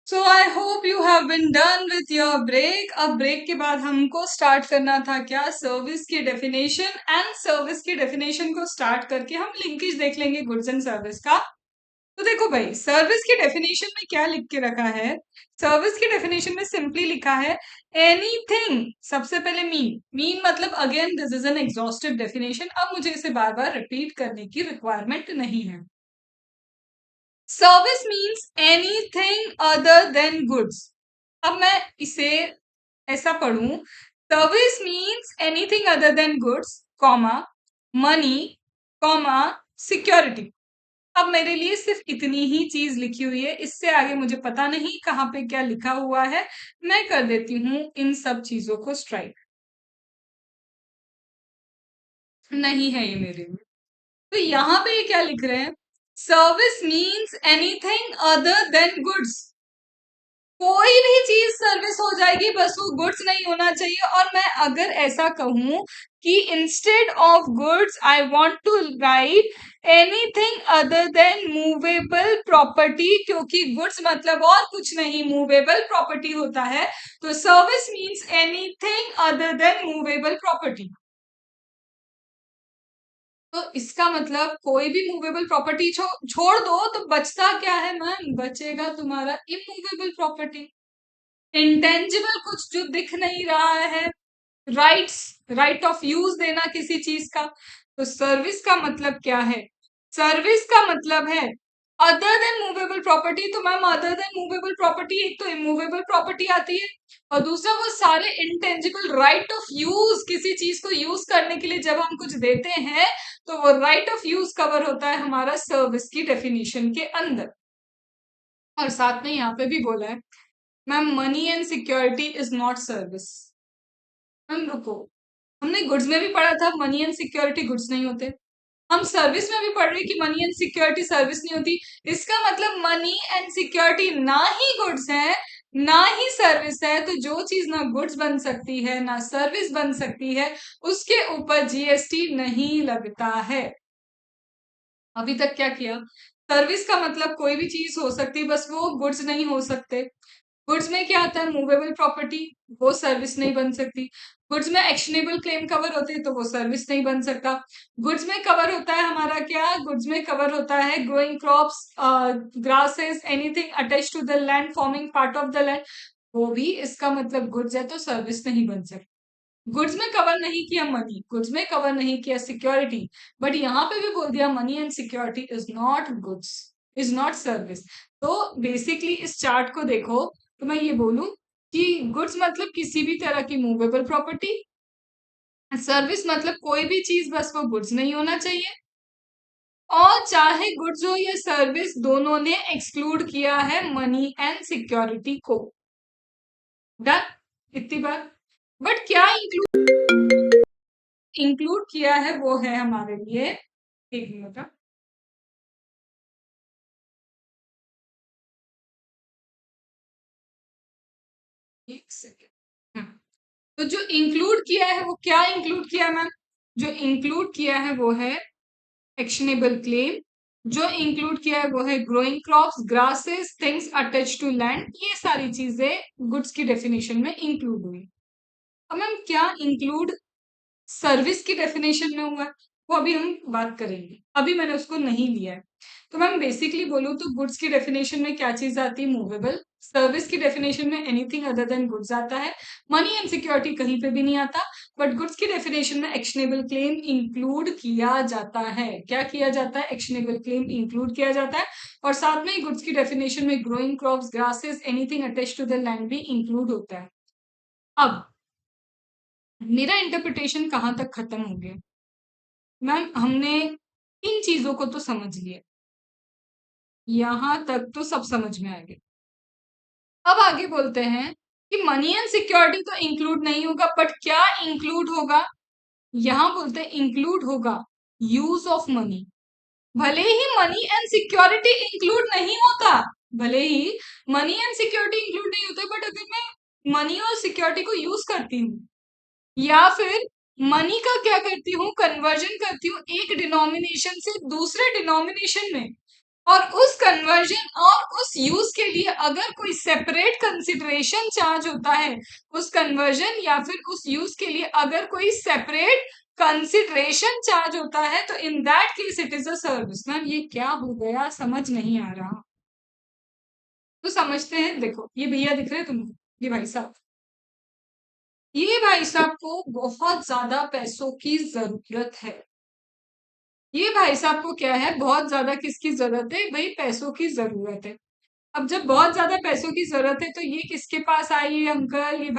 So I hope you have been done with your break. अब ब्रेक के बाद हमको स्टार्ट करना था क्या, सर्विस की डेफिनेशन, एंड सर्विस की डेफिनेशन को स्टार्ट करके हम लिंकेज देख लेंगे गुड्स एंड सर्विस का। तो देखो भाई, सर्विस की डेफिनेशन में क्या लिख के रखा है, सर्विस की डेफिनेशन में सिंपली लिखा है एनीथिंग। सबसे पहले मीन, मीन मतलब again this is an exhaustive definition, अब मुझे इसे बार बार रिपीट करने की रिक्वायरमेंट नहीं है। Service means anything other than goods. अब मैं इसे ऐसा पढ़ूं, service means anything other than goods, comma, money, comma, security. अब मेरे लिए सिर्फ इतनी ही चीज लिखी हुई है, इससे आगे मुझे पता नहीं कहाँ पे क्या लिखा हुआ है। मैं कर देती हूँ इन सब चीजों को स्ट्राइक, नहीं है ये मेरे में। तो यहाँ पे ये क्या लिख रहे हैं, service means anything other than goods. कोई भी चीज सर्विस हो जाएगी, बस वो गुड्स नहीं होना चाहिए। और मैं अगर ऐसा कहूं कि instead of goods I want to write anything other than movable property, क्योंकि गुड्स मतलब और कुछ नहीं मूवेबल प्रॉपर्टी होता है, तो service means anything other than movable property. तो इसका मतलब कोई भी मूवेबल प्रॉपर्टी छोड़ दो, तो बचता क्या है मैम, बचेगा तुम्हारा इमूवेबल प्रॉपर्टी, इंटेंजिबल कुछ जो दिख नहीं रहा है, राइट्स, राइट ऑफ यूज देना किसी चीज का। तो सर्विस का मतलब क्या है, सर्विस का मतलब है अदर देन मूवेबल प्रॉपर्टी। तो ma'am other than movable property, एक तो इमूवेबल प्रॉपर्टी आती है, और दूसरा वो सारे इंटेंजिबल राइट ऑफ यूज, किसी चीज को यूज करने के लिए जब हम कुछ देते हैं तो वो राइट ऑफ यूज कवर होता है हमारा सर्विस की डेफिनेशन के अंदर। और साथ में यहाँ पे भी बोला है ma'am money and security is not service. Ma'am रुको, हमने गुड्स में भी पढ़ा था मनी एंड सिक्योरिटी गुड्स नहीं होते, हम सर्विस में भी पढ़ रहे हैं कि मनी एंड सिक्योरिटी सर्विस नहीं होती। इसका मतलब मनी एंड सिक्योरिटी ना ही गुड्स है ना ही सर्विस है, तो जो चीज ना गुड्स बन सकती है ना सर्विस बन सकती है, उसके ऊपर जीएसटी नहीं लगता है। अभी तक क्या किया, सर्विस का मतलब कोई भी चीज हो सकती है, बस वो गुड्स नहीं हो सकते। गुड्स में क्या आता है, मूवेबल प्रॉपर्टी, वो सर्विस नहीं बन सकती। गुड्स में एक्शनेबल क्लेम कवर होते हैं, तो वो सर्विस नहीं बन सकता। गुड्स में कवर होता है हमारा क्या, गुड्स में कवर होता है growing crops, grasses, anything attach to the land forming part of the land, वो भी इसका मतलब गुड्स है, तो सर्विस नहीं बन सकती। गुड्स में कवर नहीं किया मनी, गुड्स में कवर नहीं किया सिक्योरिटी, बट यहाँ पे भी बोल दिया money and security is not goods, is not service. तो बेसिकली इस चार्ट को देखो, तो मैं ये बोलूं कि गुड्स मतलब किसी भी तरह की मूवेबल प्रॉपर्टी, सर्विस मतलब कोई भी चीज बस वो गुड्स नहीं होना चाहिए, और चाहे गुड्स हो या सर्विस दोनों ने एक्सक्लूड किया है मनी एंड सिक्योरिटी को। डन, इतनी बात। बट क्या इंक्लूड किया है वो है हमारे लिए, एक मिनट, एक सेकेंड। तो जो इंक्लूड किया है वो क्या इंक्लूड किया मैम, जो इंक्लूड किया है वो है एक्शनेबल क्लेम, जो इंक्लूड किया है वो है growing crops, grasses, things attach to land, ये सारी चीजें गुड्स की डेफिनेशन में इंक्लूड हुई। अब मैम क्या इंक्लूड सर्विस की डेफिनेशन में हुआ है, वो अभी हम बात करेंगे, अभी मैंने उसको नहीं लिया है। तो मैम बेसिकली बोलूँ तो गुड्स की डेफिनेशन में क्या चीज आती है? मूवेबल। सर्विस की डेफिनेशन में एनीथिंग अदर देन गुड्स आता है। मनी एंड सिक्योरिटी कहीं पे भी नहीं आता। बट गुड्स की डेफिनेशन में एक्शनेबल क्लेम इंक्लूड किया जाता है। क्या किया जाता है? एक्शनेबल क्लेम इंक्लूड किया जाता है। और साथ में गुड्स की डेफिनेशन में growing crops, grasses, anything attach to the land भी इंक्लूड होता है। अब मेरा इंटरप्रिटेशन कहाँ तक खत्म हो गया? मैम हमने इन चीजों को तो समझ लिया, यहां तक तो सब समझ में आ गया। अब आगे बोलते हैं कि मनी एंड सिक्योरिटी तो इंक्लूड नहीं होगा, बट क्या इंक्लूड होगा? यहां बोलते हैं इंक्लूड होगा यूज ऑफ मनी। भले ही मनी एंड सिक्योरिटी इंक्लूड नहीं होता, भले ही मनी एंड सिक्योरिटी इंक्लूड नहीं होता, बट अगर मैं मनी और सिक्योरिटी को यूज करती हूँ या फिर मनी का क्या करती हूँ, कन्वर्जन करती हूँ एक डिनोमिनेशन से दूसरे डिनोमिनेशन में, और उस कन्वर्जन और उस यूज के लिए अगर कोई सेपरेट कंसिडरेशन चार्ज होता है, उस कन्वर्जन या फिर उस यूज के लिए अगर कोई सेपरेट कंसिडरेशन चार्ज होता है, तो in that case it is a service. Ma'am ये क्या हो गया, समझ नहीं आ रहा? तो समझते हैं। देखो ये भैया दिख रहे हैं तुमको, ये भाई साहब, ये भाई साहब को बहुत ज्यादा पैसों की जरूरत है। ये भाई साहब को क्या है, बहुत ज्यादा किसकी जरूरत है? भाई पैसों की जरूरत है। अब जब बहुत ज्यादा पैसों की जरूरत है तो ये किसके पास आए? ये अंकल, ये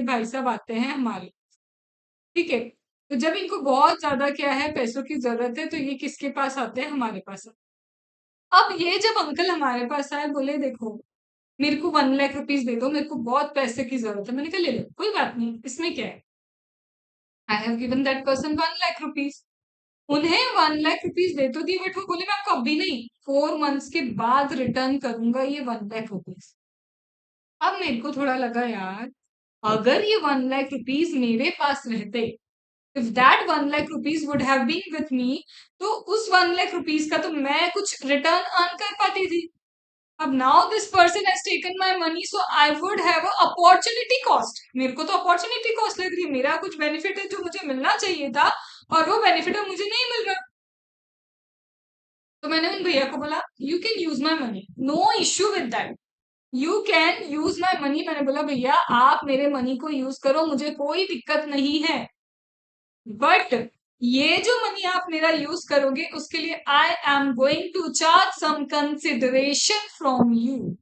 भाई साहब आते हैं हमारे, ठीक है। तो जब इनको बहुत ज्यादा क्या है, पैसों की जरूरत है, तो ये किसके पास आते हैं? हमारे पास। अब ये जब अंकल हमारे पास आए, बोले देखो मेरे को 1 लाख रुपीज दे दो, मेरे को बहुत पैसे की जरूरत है। मैंने कहा ले लो, कोई बात नहीं, इसमें क्या है। I have given that person 1 lakh rupees. उन्हें 1 लाख रुपीज दे तो दिए, बट वो बोले मैं आपको अभी नहीं, 4 मंथ्स के बाद रिटर्न करूंगा ये 1 लाख रुपीज। अब मेरे को थोड़ा लगा यार, अगर ये 1 लाख रुपीज मेरे पास रहते, if that 1 lakh rupees would have been with me, तो उस 1 लाख रुपीज का तो मैं कुछ रिटर्न अर्न कर पाती थी। अब now this person has taken my money, so I would have a opportunity cost. मेरे को तो अपॉर्चुनिटी कॉस्ट लग रही है, मेरा कुछ बेनिफिट है जो मुझे मिलना चाहिए था, और वो बेनिफिट अब मुझे नहीं मिल रहा। तो मैंने उन भैया को बोला you can use my money, no issue with that, you can use my money. मैंने बोला भैया आप मेरे मनी को यूज करो, मुझे कोई दिक्कत नहीं है, बट ये जो मनी आप मेरा यूज करोगे उसके लिए I am going to charge some consideration from you.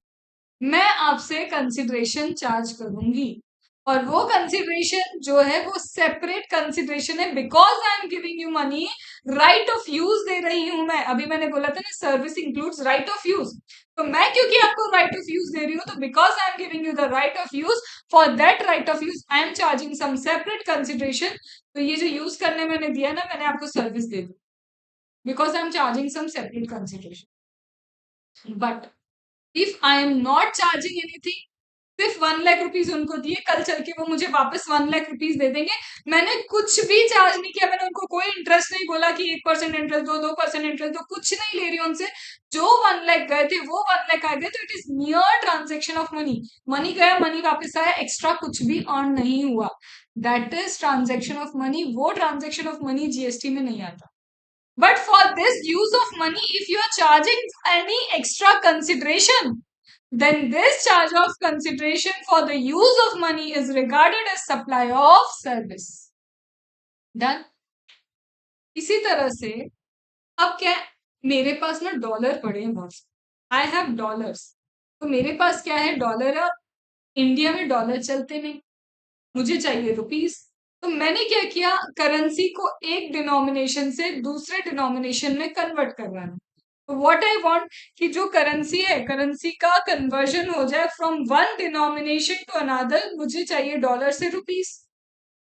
मैं आपसे कंसिडरेशन चार्ज करूंगी, और वो कंसिडरेशन जो है वो सेपरेट कंसिडरेशन है, because I am giving you money, right of use दे रही हूं मैं। अभी मैंने बोला था ना service includes right of use, तो मैं क्योंकि आपको राइट ऑफ यूज दे रही हूँ, तो because I am giving you the right of use, for that right of use I am charging some separate consideration. तो ये जो यूज करने मैंने दिया ना, मैंने आपको सर्विस दे दी, because I am charging some separate consideration. But if I am not charging anything, सिर्फ 1 लाख रुपीज उनको दिए, कल चल के वो मुझे वापस 1 लाख रुपीज दे देंगे, मैंने कुछ भी चार्ज नहीं किया, मैंने उनको कोई इंटरेस्ट नहीं बोला कि 1% इंटरेस्ट दो, 2% इंटरेस्ट दो, कुछ नहीं ले रही हूँ उनसे। जो 1 लाख गए थे वो 1 लाख आ गए, तो it is near transaction of money. Money गया, मनी वापस आया, एक्स्ट्रा कुछ भी अर्न नहीं हुआ, that is transaction of money. वो ट्रांजेक्शन ऑफ मनी जीएसटी में नहीं आता। But for this use of money, if you are charging any extra consideration, then this charge of consideration for the use of money is regarded as supply of service. Done. इसी तरह से अब क्या है, मेरे पास ना डॉलर पड़े हैं बहुत, आई हैव डॉलर्स। तो मेरे पास क्या है, डॉलर है। इंडिया में डॉलर चलते नहीं, मुझे चाहिए रुपीस। तो मैंने क्या किया, करेंसी को एक डिनोमिनेशन से दूसरे डिनोमिनेशन में कन्वर्ट करना है। तो व्हाट आई वांट कि जो करेंसी है, करेंसी का कन्वर्जन हो जाए from one denomination to another. मुझे चाहिए डॉलर से रुपीस,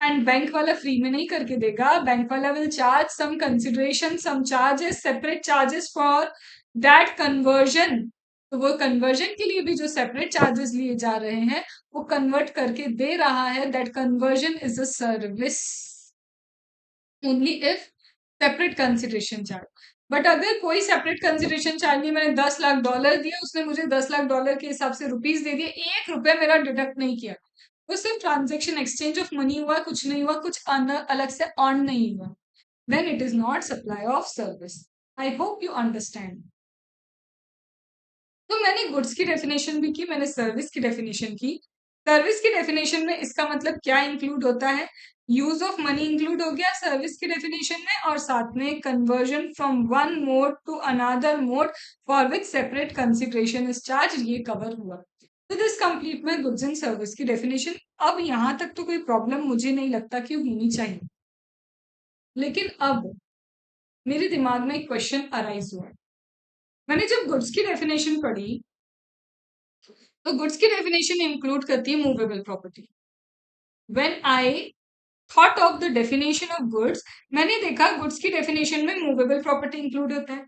एंड बैंक वाला फ्री में नहीं करके देगा, बैंक वाला will charge some consideration, some charges, separate charges for that conversion. तो वो कन्वर्जन के लिए भी जो सेपरेट चार्जेस लिए जा रहे हैं, वो कन्वर्ट करके दे रहा है। That conversion is a service only if separate consideration charge. But अगर कोई सेपरेट कंसिडरेशन चार्ज नहीं, मैंने 10 लाख डॉलर दिया, उसने मुझे 10 लाख डॉलर के हिसाब से रुपीस दे दिए, 1 रुपया मेरा डिडक्ट नहीं किया, वो सिर्फ ट्रांजेक्शन एक्सचेंज ऑफ मनी हुआ, कुछ नहीं हुआ, कुछ अलग से अर्न नहीं हुआ। then it is not supply of service. I hope you understand. तो मैंने गुड्स की डेफिनेशन भी की, मैंने सर्विस की डेफिनेशन की। सर्विस की डेफिनेशन में इसका मतलब क्या इंक्लूड होता है? यूज ऑफ मनी इंक्लूड हो गया सर्विस की डेफिनेशन में, और साथ में conversion from one mode to another mode for which separate consideration is charge, ये कवर हुआ। तो दिस कंप्लीट में गुड्स एंड सर्विस की डेफिनेशन। अब यहां तक तो कोई प्रॉब्लम मुझे नहीं लगता कि होनी चाहिए, लेकिन अब मेरे दिमाग में एक क्वेश्चन अराइज हुआ। मैंने जब गुड्स की डेफिनेशन पढ़ी, तो गुड्स की डेफिनेशन इंक्लूड करती है movable property. When I thought of the definition of goods, मैंने देखा गुड्स की डेफिनेशन में मूवेबल प्रॉपर्टी इंक्लूड होता है।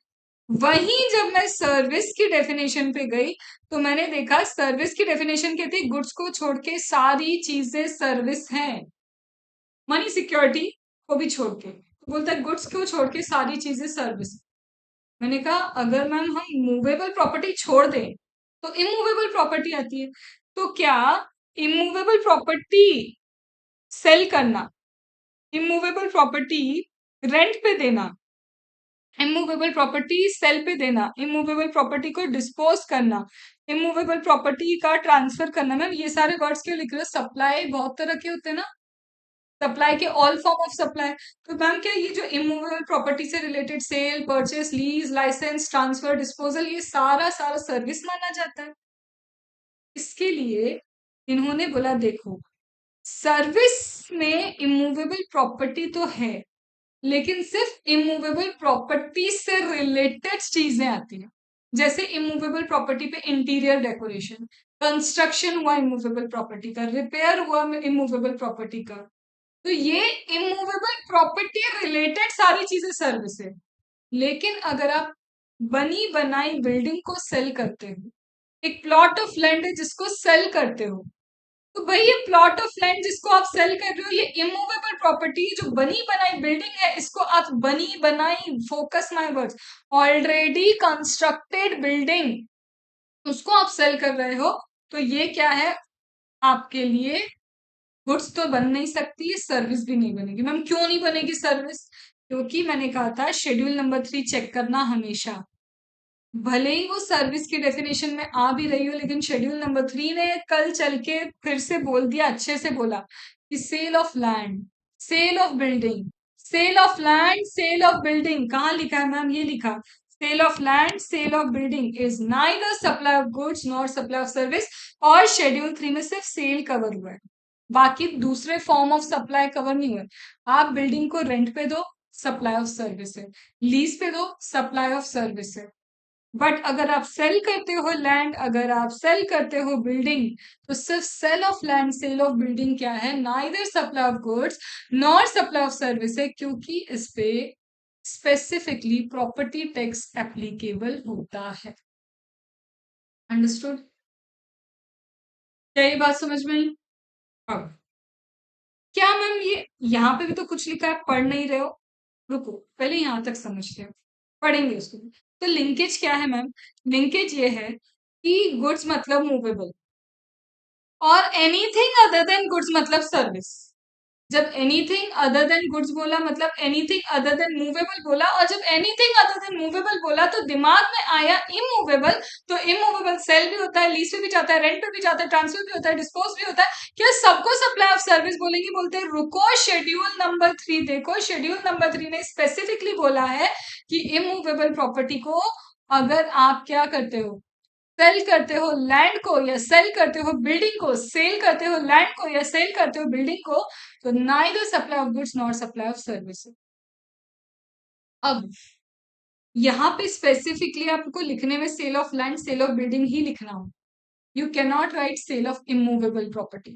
वहीं जब मैं सर्विस की डेफिनेशन पे गई, तो मैंने देखा सर्विस की डेफिनेशन कहती है गुड्स को छोड़ के सारी चीजें सर्विस हैं, मनी सिक्योरिटी को भी छोड़ के। तो बोलता है गुड्स को छोड़ के सारी चीजें सर्विस। मैंने कहा अगर मैम हम मूवेबल प्रॉपर्टी छोड़ दें तो इमूवेबल प्रॉपर्टी आती है, तो क्या इमूवेबल प्रॉपर्टी सेल करना, इमूवेबल प्रॉपर्टी रेंट पे देना, इमूवेबल प्रॉपर्टी सेल पे देना, इमूवेबल प्रॉपर्टी को डिस्पोज करना, इमूवेबल प्रॉपर्टी का ट्रांसफर करना, मैम ये सारे वर्ड्स क्यों लिख रहे हो? सप्लाई बहुत तरह के होते हैं ना, सप्लाई के ऑल फॉर्म ऑफ सप्लाई। तो मैम क्या ये जो इमूवेबल प्रॉपर्टी से related sale, purchase, lease, licence, transfer, disposal, ये सारा सारा सर्विस माना जाता है? इसके लिए इन्होंने बोला देखो, सर्विस में इमूवेबल प्रॉपर्टी तो है, लेकिन सिर्फ इमूवेबल प्रॉपर्टी से रिलेटेड चीजें आती हैं। जैसे इमूवेबल प्रॉपर्टी पे इंटीरियर डेकोरेशन, कंस्ट्रक्शन हुआ इमूवेबल प्रॉपर्टी का, रिपेयर हुआ इमूवेबल प्रॉपर्टी का। तो ये इमूवेबल प्रॉपर्टी रिलेटेड सारी चीजें सर्विस है। लेकिन अगर आप बनी बनाई बिल्डिंग को सेल करते हो, एक प्लॉट ऑफ लैंड है जिसको सेल करते हो, तो भाई ये प्लॉट ऑफ लैंड जिसको आप सेल कर रहे हो, ये इमूवेबल प्रॉपर्टी, जो बनी बनाई बिल्डिंग है, इसको आप बनी बनाई, focus my words, already constructed building, उसको आप सेल कर रहे हो, तो ये क्या है आपके लिए? गुड्स तो बन नहीं सकती, सर्विस भी नहीं बनेगी। मैम क्यों नहीं बनेगी सर्विस? क्योंकि मैंने कहा था शेड्यूल नंबर 3 चेक करना हमेशा। भले ही वो सर्विस की डेफिनेशन में आ भी रही हो, लेकिन शेड्यूल नंबर 3 ने कल चल के फिर से बोल दिया, अच्छे से बोला कि sale of land, sale of building, sale of land, sale of building, कहाँ लिखा है मैम? ये लिखा, sale of land, sale of building is neither supply of goods nor supply of service. और शेड्यूल 3 में सिर्फ सेल कवर हुआ है, बाकी दूसरे फॉर्म ऑफ सप्लाई कवर नहीं हुए। आप बिल्डिंग को रेंट पे दो, सप्लाई ऑफ सर्विस है, लीज पे दो, सप्लाई ऑफ सर्विस है। बट अगर आप सेल करते हो लैंड, अगर आप सेल करते हो बिल्डिंग, तो सिर्फ sale of land, sale of building क्या है? Neither supply of goods nor supply of service है, क्योंकि इस पे स्पेसिफिकली प्रॉपर्टी टैक्स एप्लीकेबल होता है। अंडरस्टूड? क्या ये बात समझ में आई? अब क्या मैम ये यहाँ पे भी तो कुछ लिखा है, पढ़ नहीं रहे हो? रुको पहले यहां तक समझते हैं, पढ़ेंगे उसको। तो लिंकेज क्या है मैम? लिंकेज ये है कि गुड्स मतलब मूवेबल, और एनीथिंग अदर देन गुड्स मतलब सर्विस। जब एनीथिंग अदर देन गुड्स बोला मतलब एनीथिंग अदर देन मूवेबल बोला, और जब एनीथिंग अदर देन मूवेबल बोला तो दिमाग में आया इमूवेबल। तो इमूवेबल सेल भी होता है, लीज पे भी जाता है, रेंट पे भी जाता है, ट्रांसफर भी होता है, डिस्पोज भी होता है। क्या सबको सप्लाई ऑफ सर्विस बोलेंगे? बोलते हैं रुको, शेड्यूल नंबर 3 देखो, शेड्यूल नंबर 3 ने स्पेसिफिकली बोला है कि इमूवेबल प्रॉपर्टी को अगर आप क्या करते हो, सेल करते हो लैंड को या सेल करते हो बिल्डिंग को, सेल करते हो लैंड को या सेल करते हो बिल्डिंग को, तो neither supply of goods nor supply of service. अब यहाँ पे स्पेसिफिकली आपको लिखने में sale of land, sale of building ही लिखना हो। You can not write sale of immovable property,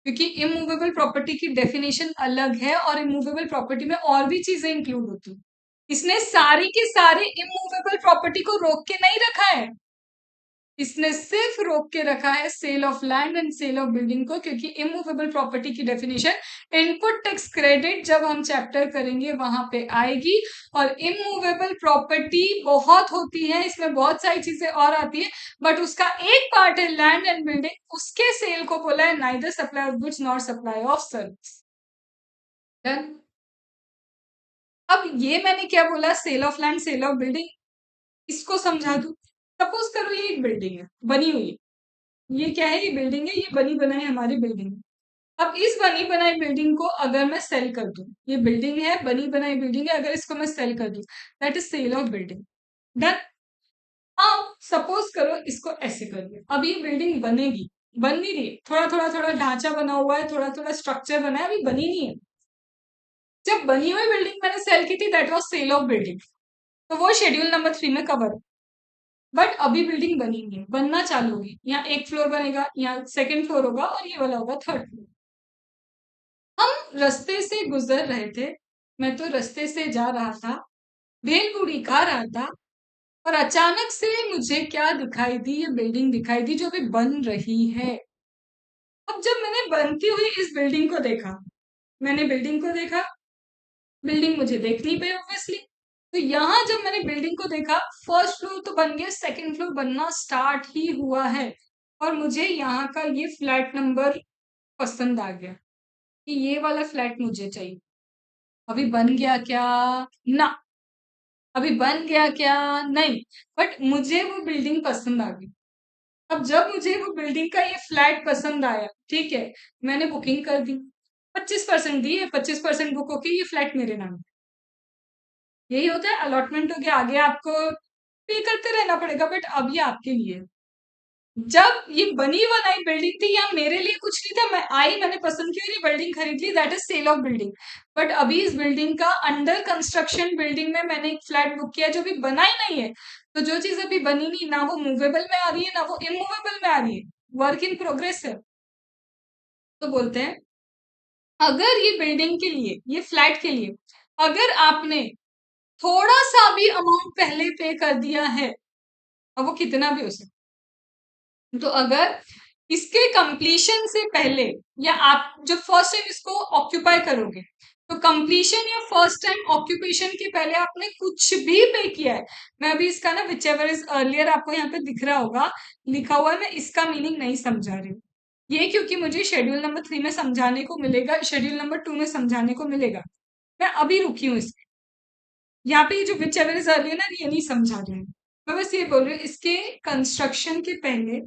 क्योंकि इमूवेबल प्रॉपर्टी की डेफिनेशन अलग है, और इमूवेबल प्रॉपर्टी में और भी चीजें इंक्लूड होती। इसने सारी के सारे इमूवेबल प्रॉपर्टी को रोक के नहीं रखा है, इसने सिर्फ रोक के रखा है sale of land and sale of building को, क्योंकि इमूवेबल प्रॉपर्टी की डेफिनेशन इनपुट टैक्स क्रेडिट जब हम चैप्टर करेंगे वहां पे आएगी। और इमूवेबल प्रॉपर्टी बहुत होती है, इसमें बहुत सारी चीजें और आती है, बट उसका एक पार्ट है लैंड एंड बिल्डिंग, उसके सेल को बोला है neither supply of goods nor supply of service. Done? अब ये मैंने क्या बोला, sale of land, sale of building, इसको समझा दूं। सपोज करो ये एक बिल्डिंग है, बनी हुई है, ये क्या है, ये बिल्डिंग है, ये बनी बनाई हमारी बिल्डिंग है। अब इस बनी बनाई बिल्डिंग को अगर मैं सेल कर दूं, ये बिल्डिंग है, बनी बनाई बिल्डिंग है, अगर इसको मैं सेल कर दूं, that is sale of building. Done. अब सपोज करो इसको ऐसे कर दिया, अब ये बिल्डिंग बनेगी, बन नहीं रही, थोड़ा थोड़ा थोड़ा ढांचा बना हुआ है, थोड़ा थोड़ा स्ट्रक्चर बना है, अभी बनी नहीं है। जब बनी हुई बिल्डिंग मैंने सेल की थी, that was sale of building, तो वो शेड्यूल नंबर 3 में कवर। बट अभी बिल्डिंग बनी नहीं है, बनना चालू होगी, यहाँ एक फ्लोर बनेगा, यहाँ सेकंड फ्लोर होगा, और ये वाला होगा थर्ड फ्लोर। हम रास्ते से गुजर रहे थे, मैं तो रास्ते से जा रहा था, भेलपूरी खा रहा था, और अचानक से मुझे क्या दिखाई दी, ये बिल्डिंग दिखाई दी जो अभी बन रही है। अब जब मैंने बनती हुई इस बिल्डिंग को देखा, मैंने बिल्डिंग को देखा, बिल्डिंग मुझे देख नहीं पाई ऑब्वियसली। तो यहाँ जब मैंने बिल्डिंग को देखा, फर्स्ट फ्लोर तो बन गया, सेकंड फ्लोर बनना स्टार्ट ही हुआ है, और मुझे यहाँ का ये फ्लैट नंबर पसंद आ गया कि ये वाला फ्लैट मुझे चाहिए। अभी बन गया क्या? ना। अभी बन गया क्या? नहीं। बट मुझे वो बिल्डिंग पसंद आ गई। अब जब मुझे वो बिल्डिंग का ये फ्लैट पसंद आया, ठीक है, मैंने बुकिंग कर दी, 25% दी है, 25% बुक होके ये फ्लैट मेरे नाम है। यही होता है, अलॉटमेंट हो गया, आगे आपको पे करते रहना पड़ेगा, बट अब ये आपके लिए है। जब ये बनी बनाई बिल्डिंग थी, या मेरे लिए कुछ नहीं था, मैं आई, मैंने पसंद की और ये बिल्डिंग खरीद ली, that is sale of building. But अभी इस बिल्डिंग का अंडर कंस्ट्रक्शन बिल्डिंग में मैंने एक फ्लैट बुक किया जो भी बना ही नहीं है। तो जो चीज अभी बनी नहीं, ना वो मूवेबल में आ रही है, ना वो इमूवेबल में आ रही है, वर्क इन प्रोग्रेस है। तो बोलते हैं, अगर ये बिल्डिंग के लिए, ये फ्लैट के लिए, अगर आपने थोड़ा सा भी अमाउंट पहले पे कर दिया है, अब वो कितना भी हो सकता, तो अगर इसके कंप्लीशन से पहले, या आप जब फर्स्ट टाइम इसको ऑक्यूपाई करोगे, तो कंप्लीशन या फर्स्ट टाइम ऑक्यूपेशन के पहले आपने कुछ भी पे किया है, मैं अभी इसका ना विच एवर इज अर्लियर आपको यहाँ पे दिख रहा होगा, लिखा हुआ है, मैं इसका मीनिंग नहीं समझा रही हूँ, ये क्योंकि मुझे शेड्यूल नंबर 3 में समझाने को मिलेगा, शेड्यूल नंबर 2 में समझाने को मिलेगा। मैं अभी रुकी हूँ इस, यहाँ पे ये जो विच एवर इज अर्लियर ना, ये नहीं समझा रही हूँ। मैं बस ये बोल रही हूँ, इसके कंस्ट्रक्शन के पहले,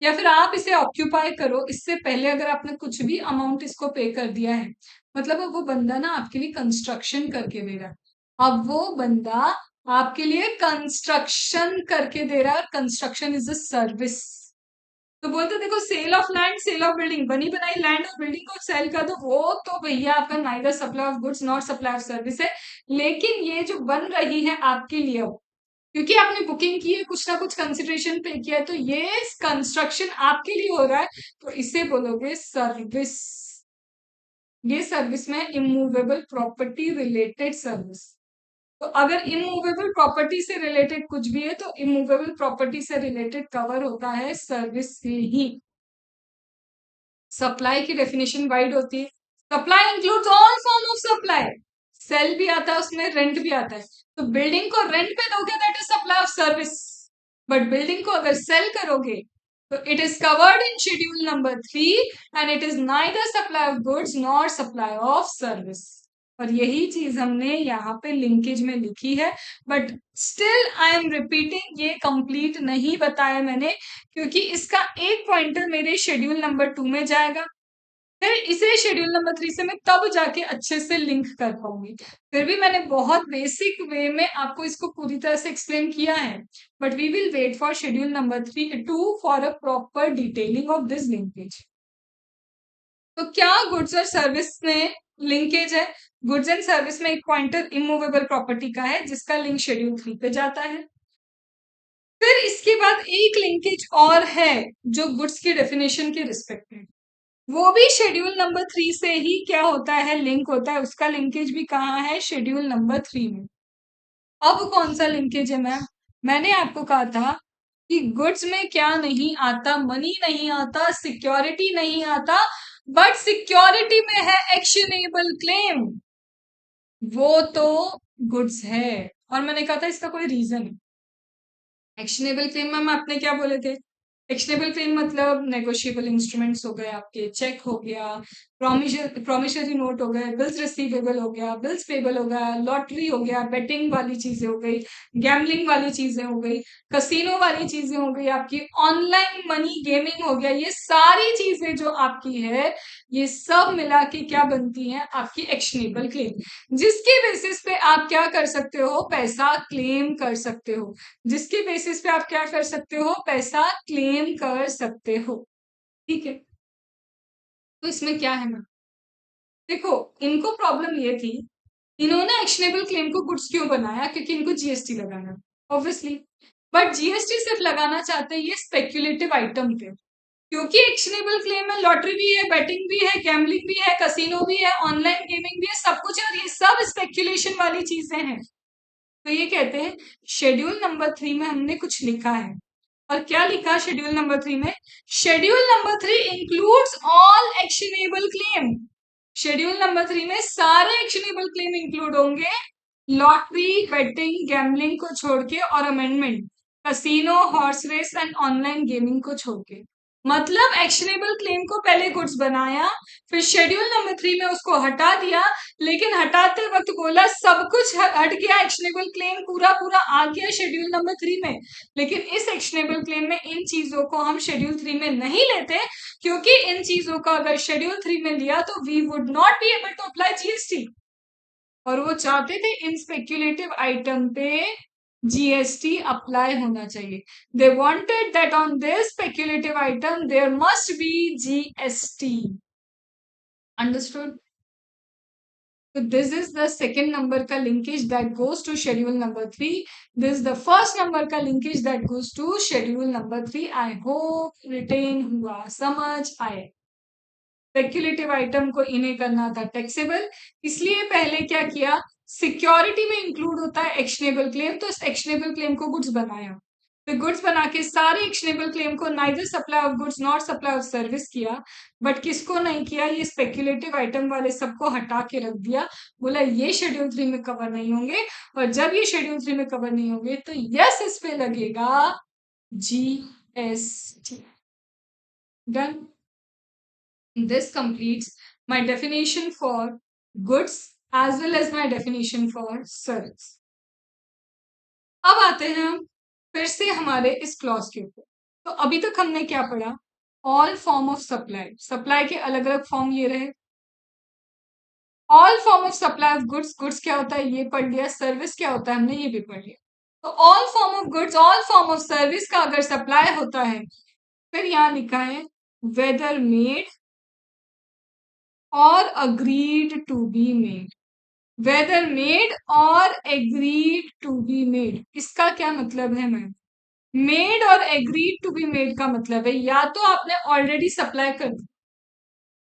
या फिर आप इसे ऑक्यूपाई करो, इससे पहले अगर आपने कुछ भी अमाउंट इसको पे कर दिया है, मतलब अब वो बंदा ना आपके लिए कंस्ट्रक्शन करके दे रहा है। अब वो बंदा आपके लिए कंस्ट्रक्शन करके दे रहा है, कंस्ट्रक्शन इज अ सर्विस। तो बोलते देखो, sale of land, sale of building, बनी बनाई लैंड और बिल्डिंग को सेल कर दो, वो तो भैया आपका neither supply of goods not supply of service है। लेकिन ये जो बन रही है आपके लिए, क्योंकि आपने बुकिंग की है, कुछ ना कुछ कंसिडरेशन पे किया है, तो ये कंस्ट्रक्शन आपके लिए हो रहा है, तो इसे बोलोगे सर्विस। ये सर्विस में इमूवेबल प्रॉपर्टी रिलेटेड सर्विस। तो अगर इमूवेबल प्रॉपर्टी से रिलेटेड कुछ भी है, तो इमूवेबल प्रॉपर्टी से रिलेटेड कवर होता है सर्विस से ही। सप्लाई की डेफिनेशन वाइड होती है। Supply includes all form of supply, sale भी आता है उसमें, रेंट भी आता है। तो बिल्डिंग को रेंट पे दोगे, that is supply of service. But building को अगर सेल करोगे, तो it is covered in schedule number 3, and it is neither supply of goods nor supply of service. और यही चीज हमने यहाँ पे लिंकेज में लिखी है, but still I am repeating, ये कंप्लीट नहीं बताया मैंने, क्योंकि इसका एक पॉइंटर मेरे शेड्यूल नंबर 2 में जाएगा, फिर इसे शेड्यूल नंबर 3 से मैं तब जाके अच्छे से लिंक कर पाऊंगी। फिर भी मैंने बहुत बेसिक वे में आपको इसको पूरी तरह से एक्सप्लेन किया है, but we will wait for schedule number 2 for a proper detailing of this linkage. तो क्या गुड्स और सर्विस में लिंकेज है? गुड्स एंड सर्विस में एक पॉइंटर इमूवेबल प्रॉपर्टी का है, जिसका लिंक शेड्यूल 3 पे जाता है। फिर इसके बाद एक लिंकेज और है, जो गुड्स की डेफिनेशन के रिस्पेक्ट में, वो भी शेड्यूल नंबर 3 से ही क्या होता है, लिंक होता है, उसका लिंकेज भी कहाँ है, शेड्यूल नंबर 3 में। अब कौन सा लिंकेज है मैम? मैंने आपको कहा था कि गुड्स में क्या नहीं आता, मनी नहीं आता, सिक्योरिटी नहीं आता, बट सिक्योरिटी में है एक्शनेबल क्लेम, वो तो गुड्स है। और मैंने कहा था इसका कोई रीजन, एक्शनेबल क्लेम मैम आपने क्या बोले थे, एक्शनेबल क्लेम मतलब नेगोशिएबल इंस्ट्रूमेंट्स हो गए आपके, चेक हो गया, प्रोमिसरी नोट हो गए, बिल्स रिसीवेबल हो गया, बिल्स पेबल हो गया, लॉटरी हो गया, बेटिंग वाली चीजें हो गई, गैम्बलिंग वाली चीजें हो गई, कसिनो वाली चीजें हो गई, आपकी ऑनलाइन मनी गेमिंग हो गया। ये सारी चीजें जो आपकी है, ये सब मिला के क्या बनती हैं? आपकी एक्शनेबल क्लेम, जिसके बेसिस पे आप क्या कर सकते हो? पैसा क्लेम कर सकते हो। जिसके बेसिस पे आप क्या कर सकते हो? पैसा क्लेम कर सकते हो। ठीक है, तो इसमें क्या है ना, देखो, इनको प्रॉब्लम ये थी, इन्होंने एक्शनेबल क्लेम को गुड्स क्यों बनाया? क्योंकि इनको जीएसटी लगाना, ऑब्वियसली। बट जीएसटी सिर्फ लगाना चाहते हैं ये स्पेक्यूलेटिव आइटम पे, क्योंकि एक्शनेबल क्लेम में लॉटरी भी है, बैटिंग भी है, गैम्बलिंग भी है, कसिनो भी है, ऑनलाइन गेमिंग भी है, सब कुछ है, और ये सब स्पेक्यूलेशन वाली चीजें हैं। तो ये कहते हैं शेड्यूल नंबर 3 में हमने कुछ लिखा है। और क्या लिखा शेड्यूल नंबर 3 में? Schedule number 3 includes all actionable claim. Schedule number 3 में सारे एक्शनेबल क्लेम इंक्लूड होंगे, लॉटरी, बेटिंग, गैम्बलिंग को छोड़ के, और amendment, casino, horse race and online gaming को छोड़ के। मतलब एक्शनेबल क्लेम को पहले गुड्स बनाया, फिर शेड्यूल नंबर 3 में उसको हटा दिया, लेकिन हटाते वक्त बोला सब कुछ हट गया, एक्शनेबल क्लेम पूरा पूरा आ गया शेड्यूल नंबर 3 में, लेकिन इस एक्शनेबल क्लेम में इन चीजों को हम शेड्यूल 3 में नहीं लेते, क्योंकि इन चीजों का अगर शेड्यूल 3 में लिया तो we would not be able to apply GST. और वो चाहते थे इन स्पेक्यूलेटिव आइटम पे जीएसटी अप्लाई होना चाहिए। They wanted that on this speculative item there must be GST. Understood? So this is the second number का linkage that goes to schedule number 3. This is the first number का linkage that goes to schedule number 3. I hope retain हुआ, समझ आए। Speculative item को इन्हें करना था taxable, इसलिए पहले क्या किया? सिक्योरिटी में इंक्लूड होता है एक्शनेबल क्लेम, तो इस एक्शनेबल क्लेम को गुड्स बनाया। फिर गुड्स बना के सारे एक्शनेबल क्लेम को neither supply of goods not supply of service किया। बट किसको नहीं किया? ये स्पेक्यूलेटिव आइटम वाले सबको हटा के रख दिया। बोला ये शेड्यूल 3 में कवर नहीं होंगे, और जब ये शेड्यूल 3 में कवर नहीं होंगे तो यस इस पे लगेगा GST. Done. This completes my definition for goods as well as my definition for service. अब आते हैं हम फिर से हमारे इस क्लॉज के ऊपर। तो अभी तक हमने क्या पढ़ा? All form of supply, supply के अलग अलग फॉर्म ये रहे। All form of supply of goods, goods क्या होता है ये पढ़ लिया, सर्विस क्या होता है हमने ये भी पढ़ लिया। तो all form of goods, all form of service का अगर सप्लाई होता है, फिर यहाँ लिखा है whether made or agreed to be made. Whether made or agreed to be made, इसका क्या मतलब है ma'am? Made or agreed to be made का मतलब है या तो आपने ऑलरेडी सप्लाई कर दी,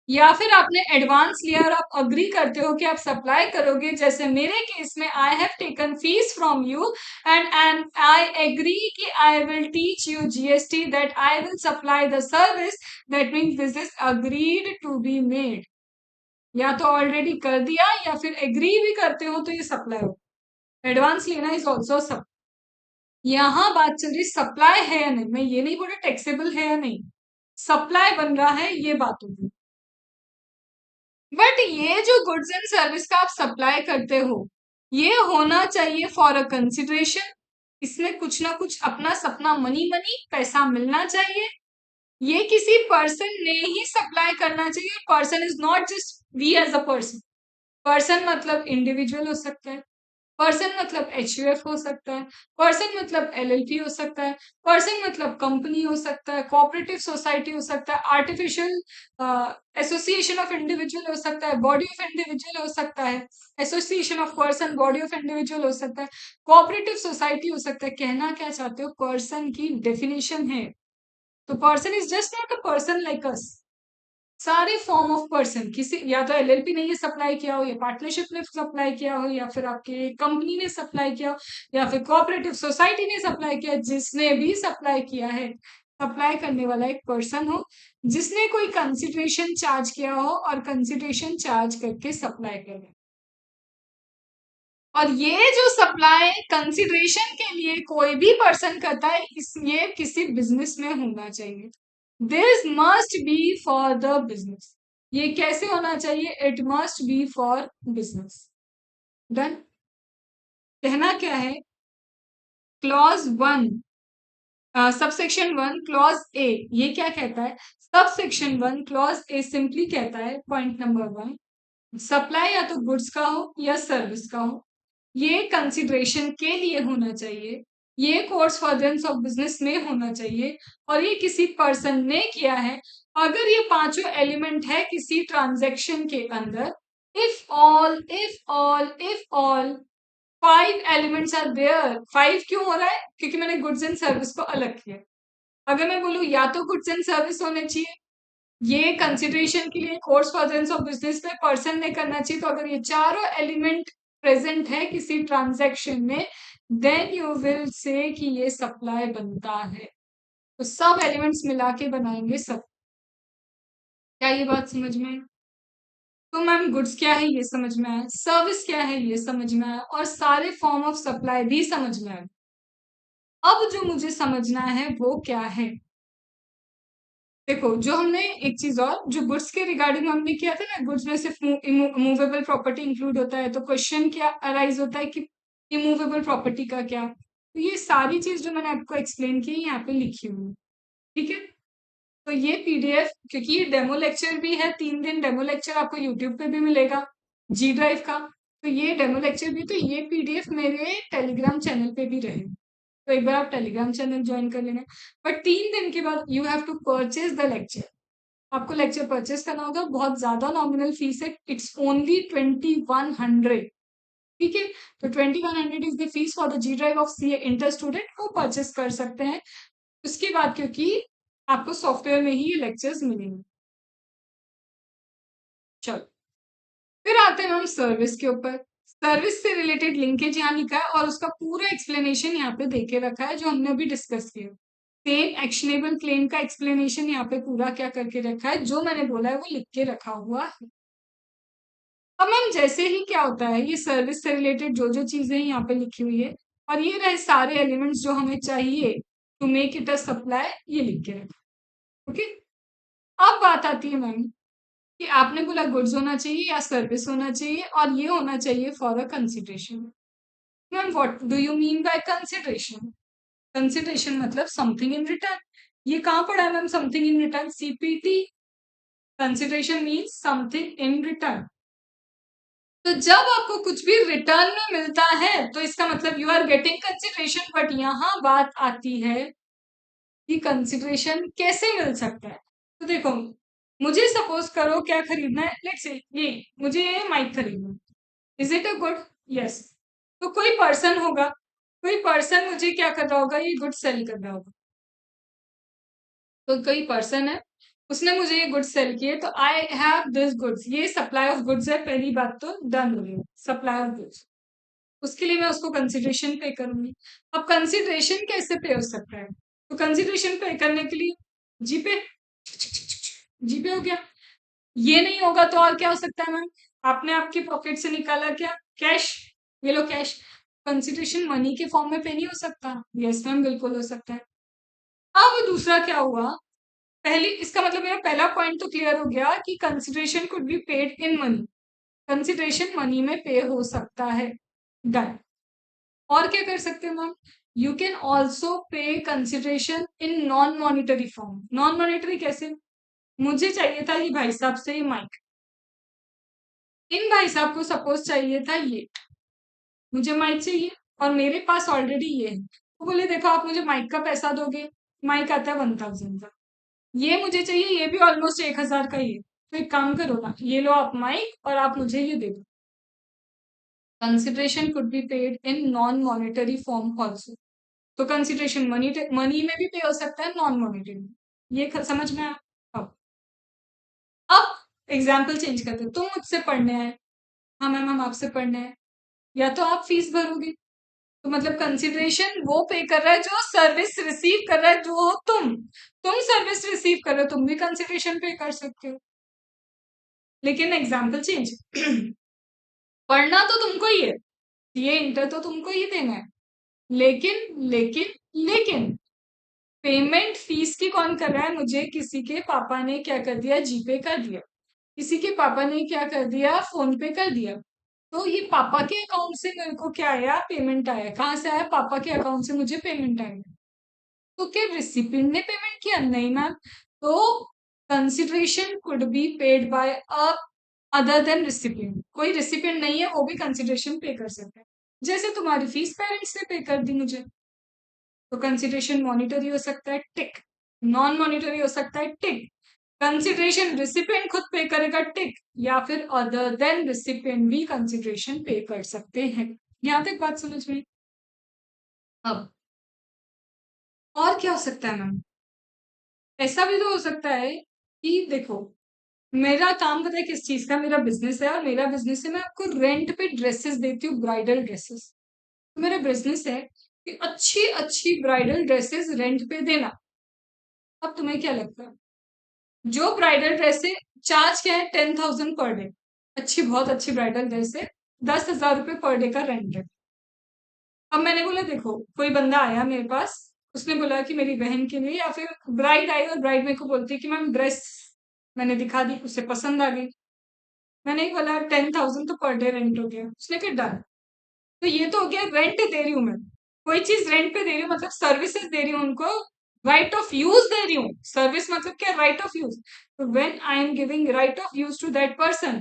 या फिर आपने एडवांस लिया और आप अग्री करते हो कि आप सप्लाई करोगे। जैसे मेरे केस में I have taken fees from you and I agree कि I will teach you GST, that I will supply the service, that means this is agreed to be made. या तो ऑलरेडी कर दिया या फिर एग्री भी करते हो तो ये सप्लाई हो। एडवांस लेना इज ऑल्सो सब। यहाँ बात चल रही सप्लाई है या नहीं, मैं ये नहीं बोल टैक्सेबल है या नहीं, सप्लाई बन रहा है ये बात होगी। बट ये जो गुड्स एंड सर्विस का आप सप्लाई करते हो, ये होना चाहिए फॉर अ कंसिडरेशन। इसमें कुछ ना कुछ अपना सपना, मनी मनी पैसा मिलना चाहिए। ये किसी पर्सन ने ही सप्लाई करना चाहिए। Person is not just we as a person. Person मतलब इंडिविजुअल हो सकता है, पर्सन मतलब एचयूएफ हो सकता है, पर्सन मतलब एलएलपी हो सकता है, पर्सन मतलब कंपनी हो सकता है, कोऑपरेटिव सोसाइटी हो सकता है, आर्टिफिशियल एसोसिएशन ऑफ इंडिविजुअल हो सकता है, बॉडी ऑफ इंडिविजुअल हो सकता है, association of person, body of individual हो सकता है, कोऑपरेटिव सोसाइटी हो सकता है। कहना क्या चाहते हो? पर्सन की डेफिनेशन है। तो person is just not a person like us. सारे फॉर्म ऑफ पर्सन, किसी या तो एलएलपी ने ये सप्लाई किया हो, या पार्टनरशिप ने सप्लाई किया हो, या फिर आपके कंपनी ने सप्लाई किया हो, या फिर कोऑपरेटिव सोसाइटी ने सप्लाई किया, जिसने भी सप्लाई किया है, सप्लाई करने वाला एक पर्सन हो जिसने कोई कंसिडरेशन चार्ज किया हो और कंसिडरेशन चार्ज करके सप्लाई कर और ये जो सप्लाई कंसिडरेशन के लिए कोई भी पर्सन करता है, इस ये किसी बिजनेस में होना चाहिए। This must be for the business. ये कैसे होना चाहिए? It must be for business. Done. कहना क्या है? Clause one, subsection one clause A, ये क्या कहता है? Subsection one clause A simply कहता है, पॉइंट नंबर वन, सप्लाई या तो गुड्स का हो या सर्विस का हो, ये कंसिडरेशन के लिए होना चाहिए, ये कोर्स फर्दरेंस ऑफ बिजनेस में होना चाहिए, और ये किसी पर्सन ने किया है अगर ये पांचों एलिमेंट है किसी ट्रांजैक्शन के अंदर। If all 5 elements are there. 5 क्यों हो रहा है? क्योंकि मैंने गुड्स एंड सर्विस को अलग किया। अगर मैं बोलूं या तो गुड्स एंड सर्विस होने चाहिए, ये कंसिडरेशन के लिए कोर्स फर्दरेंस ऑफ बिजनेस में पर्सन ने करना चाहिए, तो अगर ये चारों एलिमेंट प्रेजेंट है किसी ट्रांजैक्शन में, देन यू विल से कि ये सप्लाई बनता है। तो सब एलिमेंट्स मिला के बनाएंगे सब। क्या ये बात समझ में है? तो मैम गुड्स क्या है ये समझ में आया, सर्विस क्या है ये समझ में आया, और सारे फॉर्म ऑफ सप्लाई भी समझ में आया। अब जो मुझे समझना है वो क्या है? देखो, जो हमने एक चीज और, जो गुड्स के रिगार्डिंग हमने किया था ना, गुड्स में सिर्फ मूवेबल प्रॉपर्टी इंक्लूड होता है, तो क्वेश्चन क्या अराइज होता है कि इमूवेबल प्रॉपर्टी का क्या? तो ये सारी चीज जो मैंने आपको एक्सप्लेन की यहाँ पे लिखी हुई है। ठीक है। तो ये पीडीएफ, क्योंकि ये डेमो लेक्चर भी है, 3 दिन डेमो लेक्चर आपको यूट्यूब पे भी मिलेगा जी ड्राइव का। तो ये डेमो लेक्चर भी, तो ये पीडीएफ मेरे टेलीग्राम चैनल पे भी रहे, तो एक बार आप टेलीग्राम चैनल ज्वाइन कर लेना। बट 3 दिन के बाद you have to purchase the lecture. आपको लेक्चर परचेस करना होगा, बहुत ज्यादा नॉमिनल फीस है, इट्स ओनली 2100। ठीक है। तो 2100 is the fees for the G drive of C inter student, वो परचेस कर सकते हैं। उसके बाद क्योंकि आपको सॉफ्टवेयर में ही ये लेक्चर्स मिलेंगे। चलो, फिर आते हैं हम सर्विस के ऊपर। सर्विस से रिलेटेड लिंकेज यहाँ लिखा है और उसका पूरा एक्सप्लेनेशन यहाँ पे देके रखा है, जो हमने अभी डिस्कस किया। सेम एक्शनेबल क्लेम का एक्सप्लेनेशन यहाँ पे पूरा क्या करके रखा है, जो मैंने बोला है वो लिख के रखा हुआ है। अब मैम जैसे ही क्या होता है, ये सर्विस से रिलेटेड जो जो चीजें यहाँ पे लिखी हुई है, और ये रहे सारे एलिमेंट्स जो हमें चाहिए to make it a supply, ये लिख के रखा। ओके। अब बात आती है मैम कि आपने बोला गुड्स होना चाहिए या सर्विस होना चाहिए, और ये होना चाहिए for a consideration. Ma'am what do you mean by consideration? Consideration मतलब समथिंग इन रिटर्न। ये कहाँ पढ़ा है ma'am something in return? CPT. Consideration means something in return. तो जब आपको कुछ भी रिटर्न में मिलता है तो इसका मतलब you are getting consideration. But यहाँ बात आती है कि कंसिडरेशन कैसे मिल सकता है। तो देखो, मुझे सपोज करो क्या खरीदना है, लेट्स से ये मुझे माइक खरीदना है। Is it a good? Yes. तो कोई पर्सन होगा, कोई पर्सन मुझे क्या कर रहा होगा, ये गुड सेल कर रहा होगा। तो कोई पर्सन है, उसने मुझे ये गुड्स सेल किए, तो आई हैव दिस गुड्स, ये सप्लाई ऑफ गुड्स है, पहली बात तो डन हो गई सप्लाई ऑफ गुड्स। उसके लिए मैं उसको कंसिडरेशन पे करूंगी। अब कंसिडरेशन कैसे पे हो सकता है? तो कंसिडरेशन पे करने के लिए जीपे, जीपे हो गया। ये नहीं होगा तो और क्या हो सकता है मैम? आपने आपकी पॉकेट से निकाला क्या? कैश। ये लो कैश। कंसिडरेशन मनी के फॉर्म में पे नहीं हो सकता? यस मैम, बिल्कुल हो सकता है। अब दूसरा क्या हुआ, पहली इसका मतलब मेरा पहला पॉइंट तो क्लियर हो गया कि consideration could be paid in money. Consideration money में पे हो सकता है। डन। और क्या कर सकते हैं मैम? यू कैन ऑल्सो पे consideration in non monetary form. Non monetary कैसे? मुझे चाहिए था ये भाई साहब से ये माइक, इन भाई साहब को सपोज चाहिए था ये, मुझे माइक चाहिए और मेरे पास ऑलरेडी ये है, तो बोले देखो आप मुझे माइक का पैसा दोगे, माइक आता है 1000 का, ये मुझे चाहिए, ये भी ऑलमोस्ट 1000 का ही है, तो एक काम करो ना, ये लो आप माइक और आप मुझे ये दे दो। Consideration could be paid in non monetary form also. तो कंसिडरेशन मनी मनी में भी पे हो सकता है, नॉन मॉनिटरी में। ये समझ में आया? अब एग्जाम्पल चेंज करते हैं, तुम मुझसे पढ़ने आए, हाँ मैम हम आपसे पढ़ने आए, या तो आप फीस भरोगे, तो मतलब कंसिडरेशन वो पे कर रहा है जो सर्विस रिसीव कर रहा है, जो हो तुम सर्विस रिसीव कर रहे हो, तुम भी कंसिडरेशन पे कर सकते हो। लेकिन एग्जाम्पल चेंज पढ़ना तो तुमको ही है, ये इंटर तो तुमको ही देना है, लेकिन लेकिन लेकिन पेमेंट फीस की कौन कर रहा है? मुझे किसी के पापा ने क्या कर दिया, जीपे कर दिया, किसी के पापा ने क्या कर दिया, फोन पे कर दिया। तो ये पापा के अकाउंट से मेरे को क्या आया, पेमेंट आया। कहाँ से आया? पापा के अकाउंट से मुझे पेमेंट आया। तो क्या रिसिपिएंट ने पेमेंट किया? नहीं मैम। तो consideration could be paid by a other than recipient. कोई रिसिपिएंट नहीं है, वो भी कंसिडरेशन पे कर सकता है। जैसे तुम्हारी फीस पेरेंट्स ने पे कर दी मुझे, तो कंसिडरेशन मॉनिटरी हो सकता है, टिक। नॉन मॉनिटरी हो सकता है, टिक। कंसिडरेशन रिसिपिएंट खुद पे करेगा, टिक। या फिर अदर देन रिसिपिएंट भी कंसिडरेशन पे कर सकते हैं। यहां तक बात समझ में? अब और क्या हो सकता है मैम? ऐसा भी तो हो सकता है कि देखो, मेरा काम पता है किस चीज का? मेरा बिजनेस है, और मेरा बिजनेस है मैं आपको रेंट पे ड्रेसेस देती हूँ, ब्राइडल ड्रेसेस। तो मेरा बिजनेस है कि अच्छी अच्छी ब्राइडल ड्रेसेस रेंट पे देना। अब तुम्हें क्या लगता है, जो ब्राइडल ड्रेस है, चार्ज क्या है? 10,000 पर डे। अच्छी, बहुत अच्छी ब्राइडल ड्रेस है, 10,000 रुपये पर डे का रेंट है। अब मैंने बोला देखो, कोई बंदा आया मेरे पास, उसने बोला कि मेरी बहन के लिए, या फिर ब्राइड आई और ब्राइड मेरे को बोलती है कि मैम ड्रेस, मैंने दिखा दी, उसे पसंद आ गई। मैंने ही बोला 10,000 तो पर डे रेंट हो गया, उसने कहा डन। तो ये तो हो गया, रेंट दे रही हूँ मैं, कोई चीज रेंट पे दे रही हूँ, मतलब सर्विसेज दे रही हूँ उनको, राइट ऑफ यूज दे रही हूँ। सर्विस मतलब क्या? Right of use. तो when I am giving right of use to that person,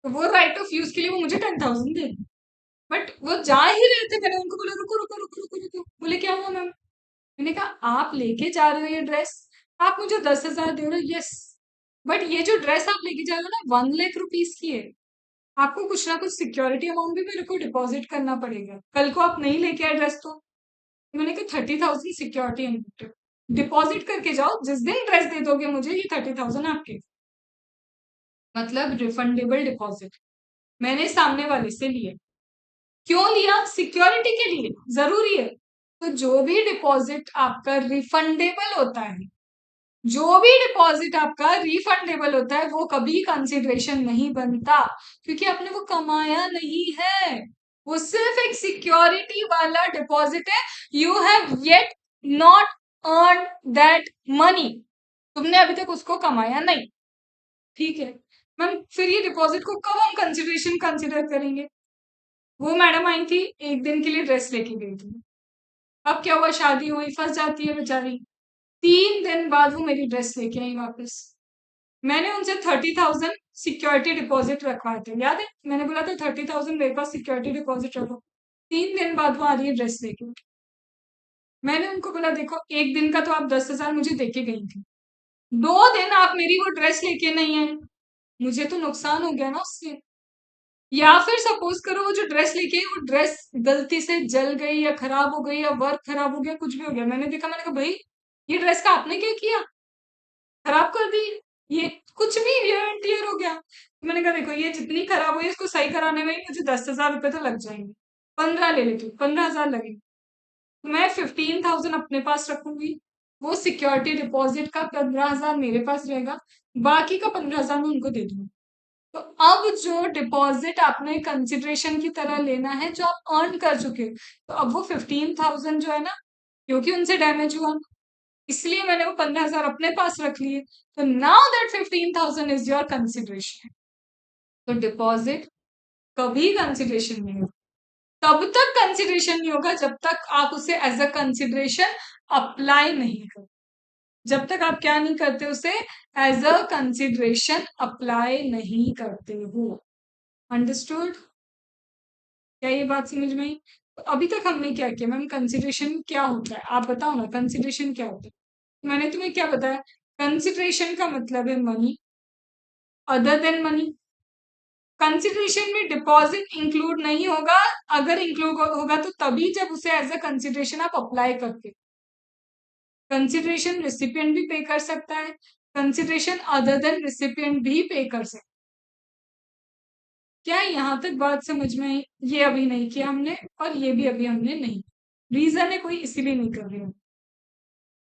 तो वो राइट ऑफ यूज के लिए वो मुझे 10,000 दे। बट वो जा ही रहे थे, मैंने उनको बोला रुको रुको रुको रुको रुको। बोले क्या हुआ मैम? मैंने कहा आप लेके जा रहे हो ये ड्रेस, आप मुझे 10,000 दे रहे हो, यस। बट ये जो ड्रेस आप लेके जा रहे हो ना, 1 लाख रुपीज की है। आपको कुछ ना कुछ सिक्योरिटी अमाउंट भी मेरे को डिपॉजिट करना पड़ेगा, कल को आप नहीं लेके आए ड्रेस तो। मैंने कहा 30,000 सिक्योरिटी अमाउंट डिपॉजिट करके जाओ, जिस दिन ड्रेस दे दोगे मुझे, ये 30,000 आपके, मतलब रिफंडेबल डिपॉजिट मैंने सामने वाले से लिए। क्यों लिया? सिक्योरिटी के लिए, जरूरी है। तो जो भी डिपॉजिट आपका रिफंडेबल होता है, जो भी डिपॉजिट आपका रिफंडेबल होता है, वो कभी कंसिडरेशन नहीं बनता, क्योंकि आपने वो कमाया नहीं है। वो सिर्फ एक सिक्योरिटी वाला डिपॉजिट है। You have yet not earn that money. तुमने अभी तक उसको कमाया नहीं, ठीक है मैम। फिर ये डिपॉजिट को कब हम कंसिडरेशन कंसिडर करेंगे? वो मैडम आई थी, एक दिन के लिए ड्रेस लेके गई थी। अब क्या हुआ, शादी हुई, फंस जाती है बेचारी। 3 दिन बाद वो मेरी ड्रेस लेके आई वापस। मैंने उनसे 30,000 सिक्योरिटी डिपॉजिट रखवाए थे, याद है? मैंने बोला था 30,000 मेरे पास सिक्योरिटी डिपॉजिट रखो। 3 दिन बाद वो आ रही है ड्रेस लेके। मैंने उनको बोला देखो, एक दिन का तो आप 10,000 मुझे देके गई थी, 2 दिन आप मेरी वो ड्रेस लेके नहीं आए, मुझे तो नुकसान हो गया ना उससे। या फिर सपोज करो वो जो ड्रेस लेके आई, वो ड्रेस गलती से जल गई या खराब हो गई या वर्क खराब हो गया, कुछ भी हो गया, मैंने देखा, मैंने कहा भाई ये ड्रेस का आपने क्या किया, खराब कर दी, ये कुछ भी वियर एंड टियर हो गया। तो मैंने कहा देखो, ये जितनी खराब हुई इसको सही कराने में ही मुझे 10,000 रुपए तो लग जाएंगे, 15 ले लेती हूँ, 15,000 लगेंगे। तो मैं 15,000 अपने पास रखूंगी, वो सिक्योरिटी डिपॉजिट का 15,000 मेरे पास रहेगा, बाकी का 15,000 मैं उनको दे दूंगी। तो अब जो डिपॉजिट आपने कंसिडरेशन की तरह लेना है, जो आप अर्न कर चुके हो, तो अब वो 15,000 जो है ना, क्योंकि उनसे डैमेज हुआ, इसलिए मैंने वो 15,000 अपने पास रख लिए। तो now that 15,000 is your consideration. तो डिपॉजिट कभी कंसिडरेशन नहीं होगा, तब तक कंसिडरेशन नहीं होगा जब तक आप उसे एज अ कंसिडरेशन अप्लाई नहीं करो। जब तक आप क्या नहीं करते, उसे एज अ कंसिडरेशन अप्लाई नहीं करते हो। अंडरस्टूड? क्या ये बात समझ में आई? तो अभी तक हमने क्या किया मैम? कंसिडरेशन क्या होता है आप बताओ ना, कंसिडरेशन क्या होता है? मैंने तुम्हें क्या बताया? कंसिडरेशन का मतलब है money, other than money. Consideration में डिपॉजिट इंक्लूड नहीं होगा, अगर इंक्लूड होगा तो तभी जब उसे एज अ कंसिडरेशन आप अप्लाई करते। कंसिडरेशन रिसिपिएंट भी पे कर सकता है, कंसिडरेशन अदर देन रिसिपिएंट भी पे कर सकता है। क्या यहाँ तक बात समझ में आई? ये अभी नहीं किया हमने, और ये भी अभी हमने नहीं। रीजन है कोई, इसीलिए नहीं कर रही हूँ।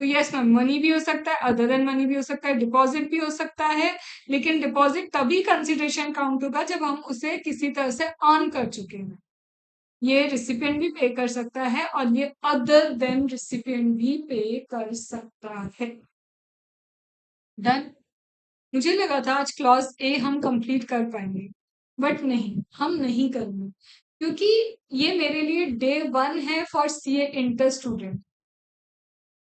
तो यस मैम, मनी भी हो सकता है, अदर देन मनी भी हो सकता है, डिपॉजिट भी हो सकता है। लेकिन डिपॉजिट तभी कंसिडरेशन काउंट होगा जब हम उसे किसी तरह से अर्न कर चुके हैं। ये रिसिपिएंट भी पे कर सकता है और ये अदर देन रिसिपिएंट भी पे कर सकता है। डन। मुझे लगा था आज क्लॉज ए हम कंप्लीट कर पाएंगे, बट नहीं, हम नहीं करेंगे, क्योंकि ये मेरे लिए डे वन है for CA inter student.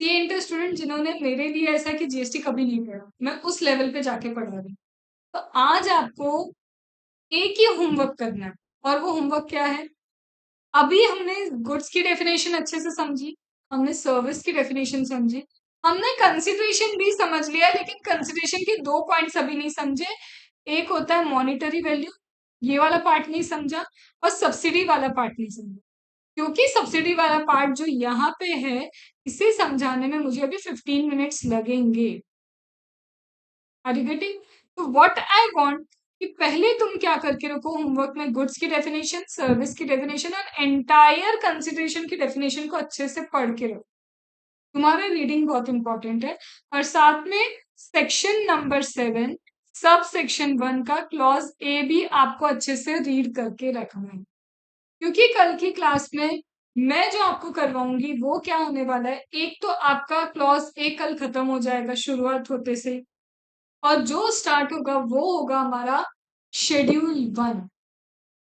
CA inter student जिन्होंने मेरे लिए ऐसा कि जीएसटी कभी नहीं पढ़ा, मैं उस लेवल पे जाके पढ़ा रही हूँ। तो आज आपको एक ही होमवर्क करना है, और वो होमवर्क क्या है? अभी हमने गुड्स की डेफिनेशन अच्छे से समझी, हमने सर्विस की डेफिनेशन समझी, हमने कंसिडरेशन भी समझ लिया, लेकिन कंसिडरेशन के दो पॉइंट्स अभी नहीं समझे। एक होता है मॉनिटरी वैल्यू, ये वाला पार्ट नहीं समझा, और सब्सिडी वाला पार्ट नहीं समझा, क्योंकि सब्सिडी वाला पार्ट जो यहाँ पे है, इसे समझाने में मुझे अभी 15 मिनट्स लगेंगे। Are you getting? तो व्हाट आई वांट कि पहले तुम क्या करके रखो होमवर्क में, गुड्स की डेफिनेशन, सर्विस की डेफिनेशन और एंटायर कंसिडरेशन की डेफिनेशन को अच्छे से पढ़ के रखो। तुम्हारा रीडिंग बहुत इंपॉर्टेंट है। और साथ में सेक्शन नंबर 7 सब सेक्शन 1 का क्लॉज ए भी आपको अच्छे से रीड करके रखना है, क्योंकि कल की क्लास में मैं जो आपको करवाऊंगी वो क्या होने वाला है, एक तो आपका क्लॉज ए कल खत्म हो जाएगा शुरुआत होते से, और जो स्टार्ट होगा वो होगा हमारा शेड्यूल 1।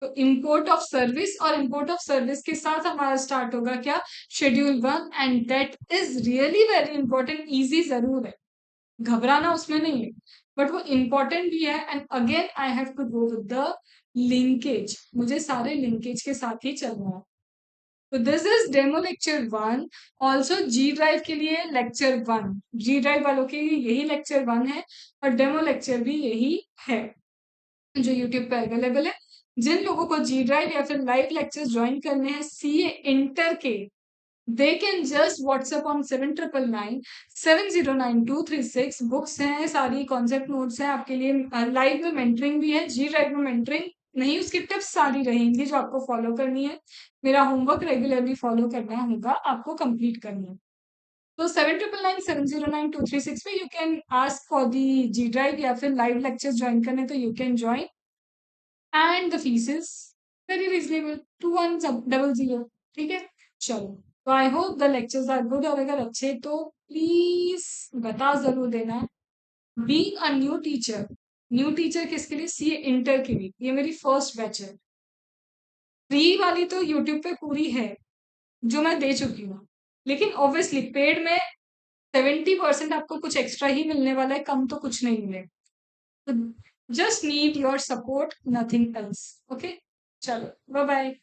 तो इंपोर्ट ऑफ सर्विस, और इंपोर्ट ऑफ सर्विस के साथ हमारा स्टार्ट होगा क्या, schedule 1, and that is really very important. Easy जरूर है, घबराना उसमें नहीं है, बट वो इंपॉर्टेंट भी है। And again I have to go with the linkage, मुझे सारे लिंकेज के साथ ही चलना है। तो this is demo lecture 1। Also G drive के लिए लेक्चर 1, जी ड्राइव वालों के लिए यही लेक्चर 1 है, और डेमो लेक्चर भी यही है जो यूट्यूब पे अवेलेबल है। जिन लोगों को जी ड्राइव या फिर लाइव लेक्चर्स ज्वाइन करने हैं सीए इंटर के, they can just WhatsApp on 7999709236। Books हैं सारी, कॉन्सेप्ट नोट्स हैं आपके लिए, लाइव में मेंटरिंग भी है, जी ड्राइव में मेंटरिंग नहीं, उसकी टिप्स सारी रहेंगी जो आपको फॉलो करनी है। मेरा होमवर्क रेगुलरली फॉलो करना होगा, आपको कंप्लीट करनी है। तो 7999709236 पे you can ask for the G drive, या फिर लाइव लेक्चर्स ज्वाइन करने तो you can join. And the fees is very reasonable, 2100। ठीक है, चलो। तो I hope the lectures are good, और अगर अच्छे तो प्लीज बता जरूर देना। Being a new teacher, new teacher किसके लिए, सी इंटर के लिए, ये मेरी फर्स्ट बैच है। फ्री वाली तो यूट्यूब पे पूरी है जो मैं दे चुकी हूँ, लेकिन ऑब्वियसली पेड में 70% आपको कुछ एक्स्ट्रा ही मिलने वाला है, कम तो कुछ नहीं मिलेगा। तो just need your support, nothing else. Okay, चलो, बाय बाय।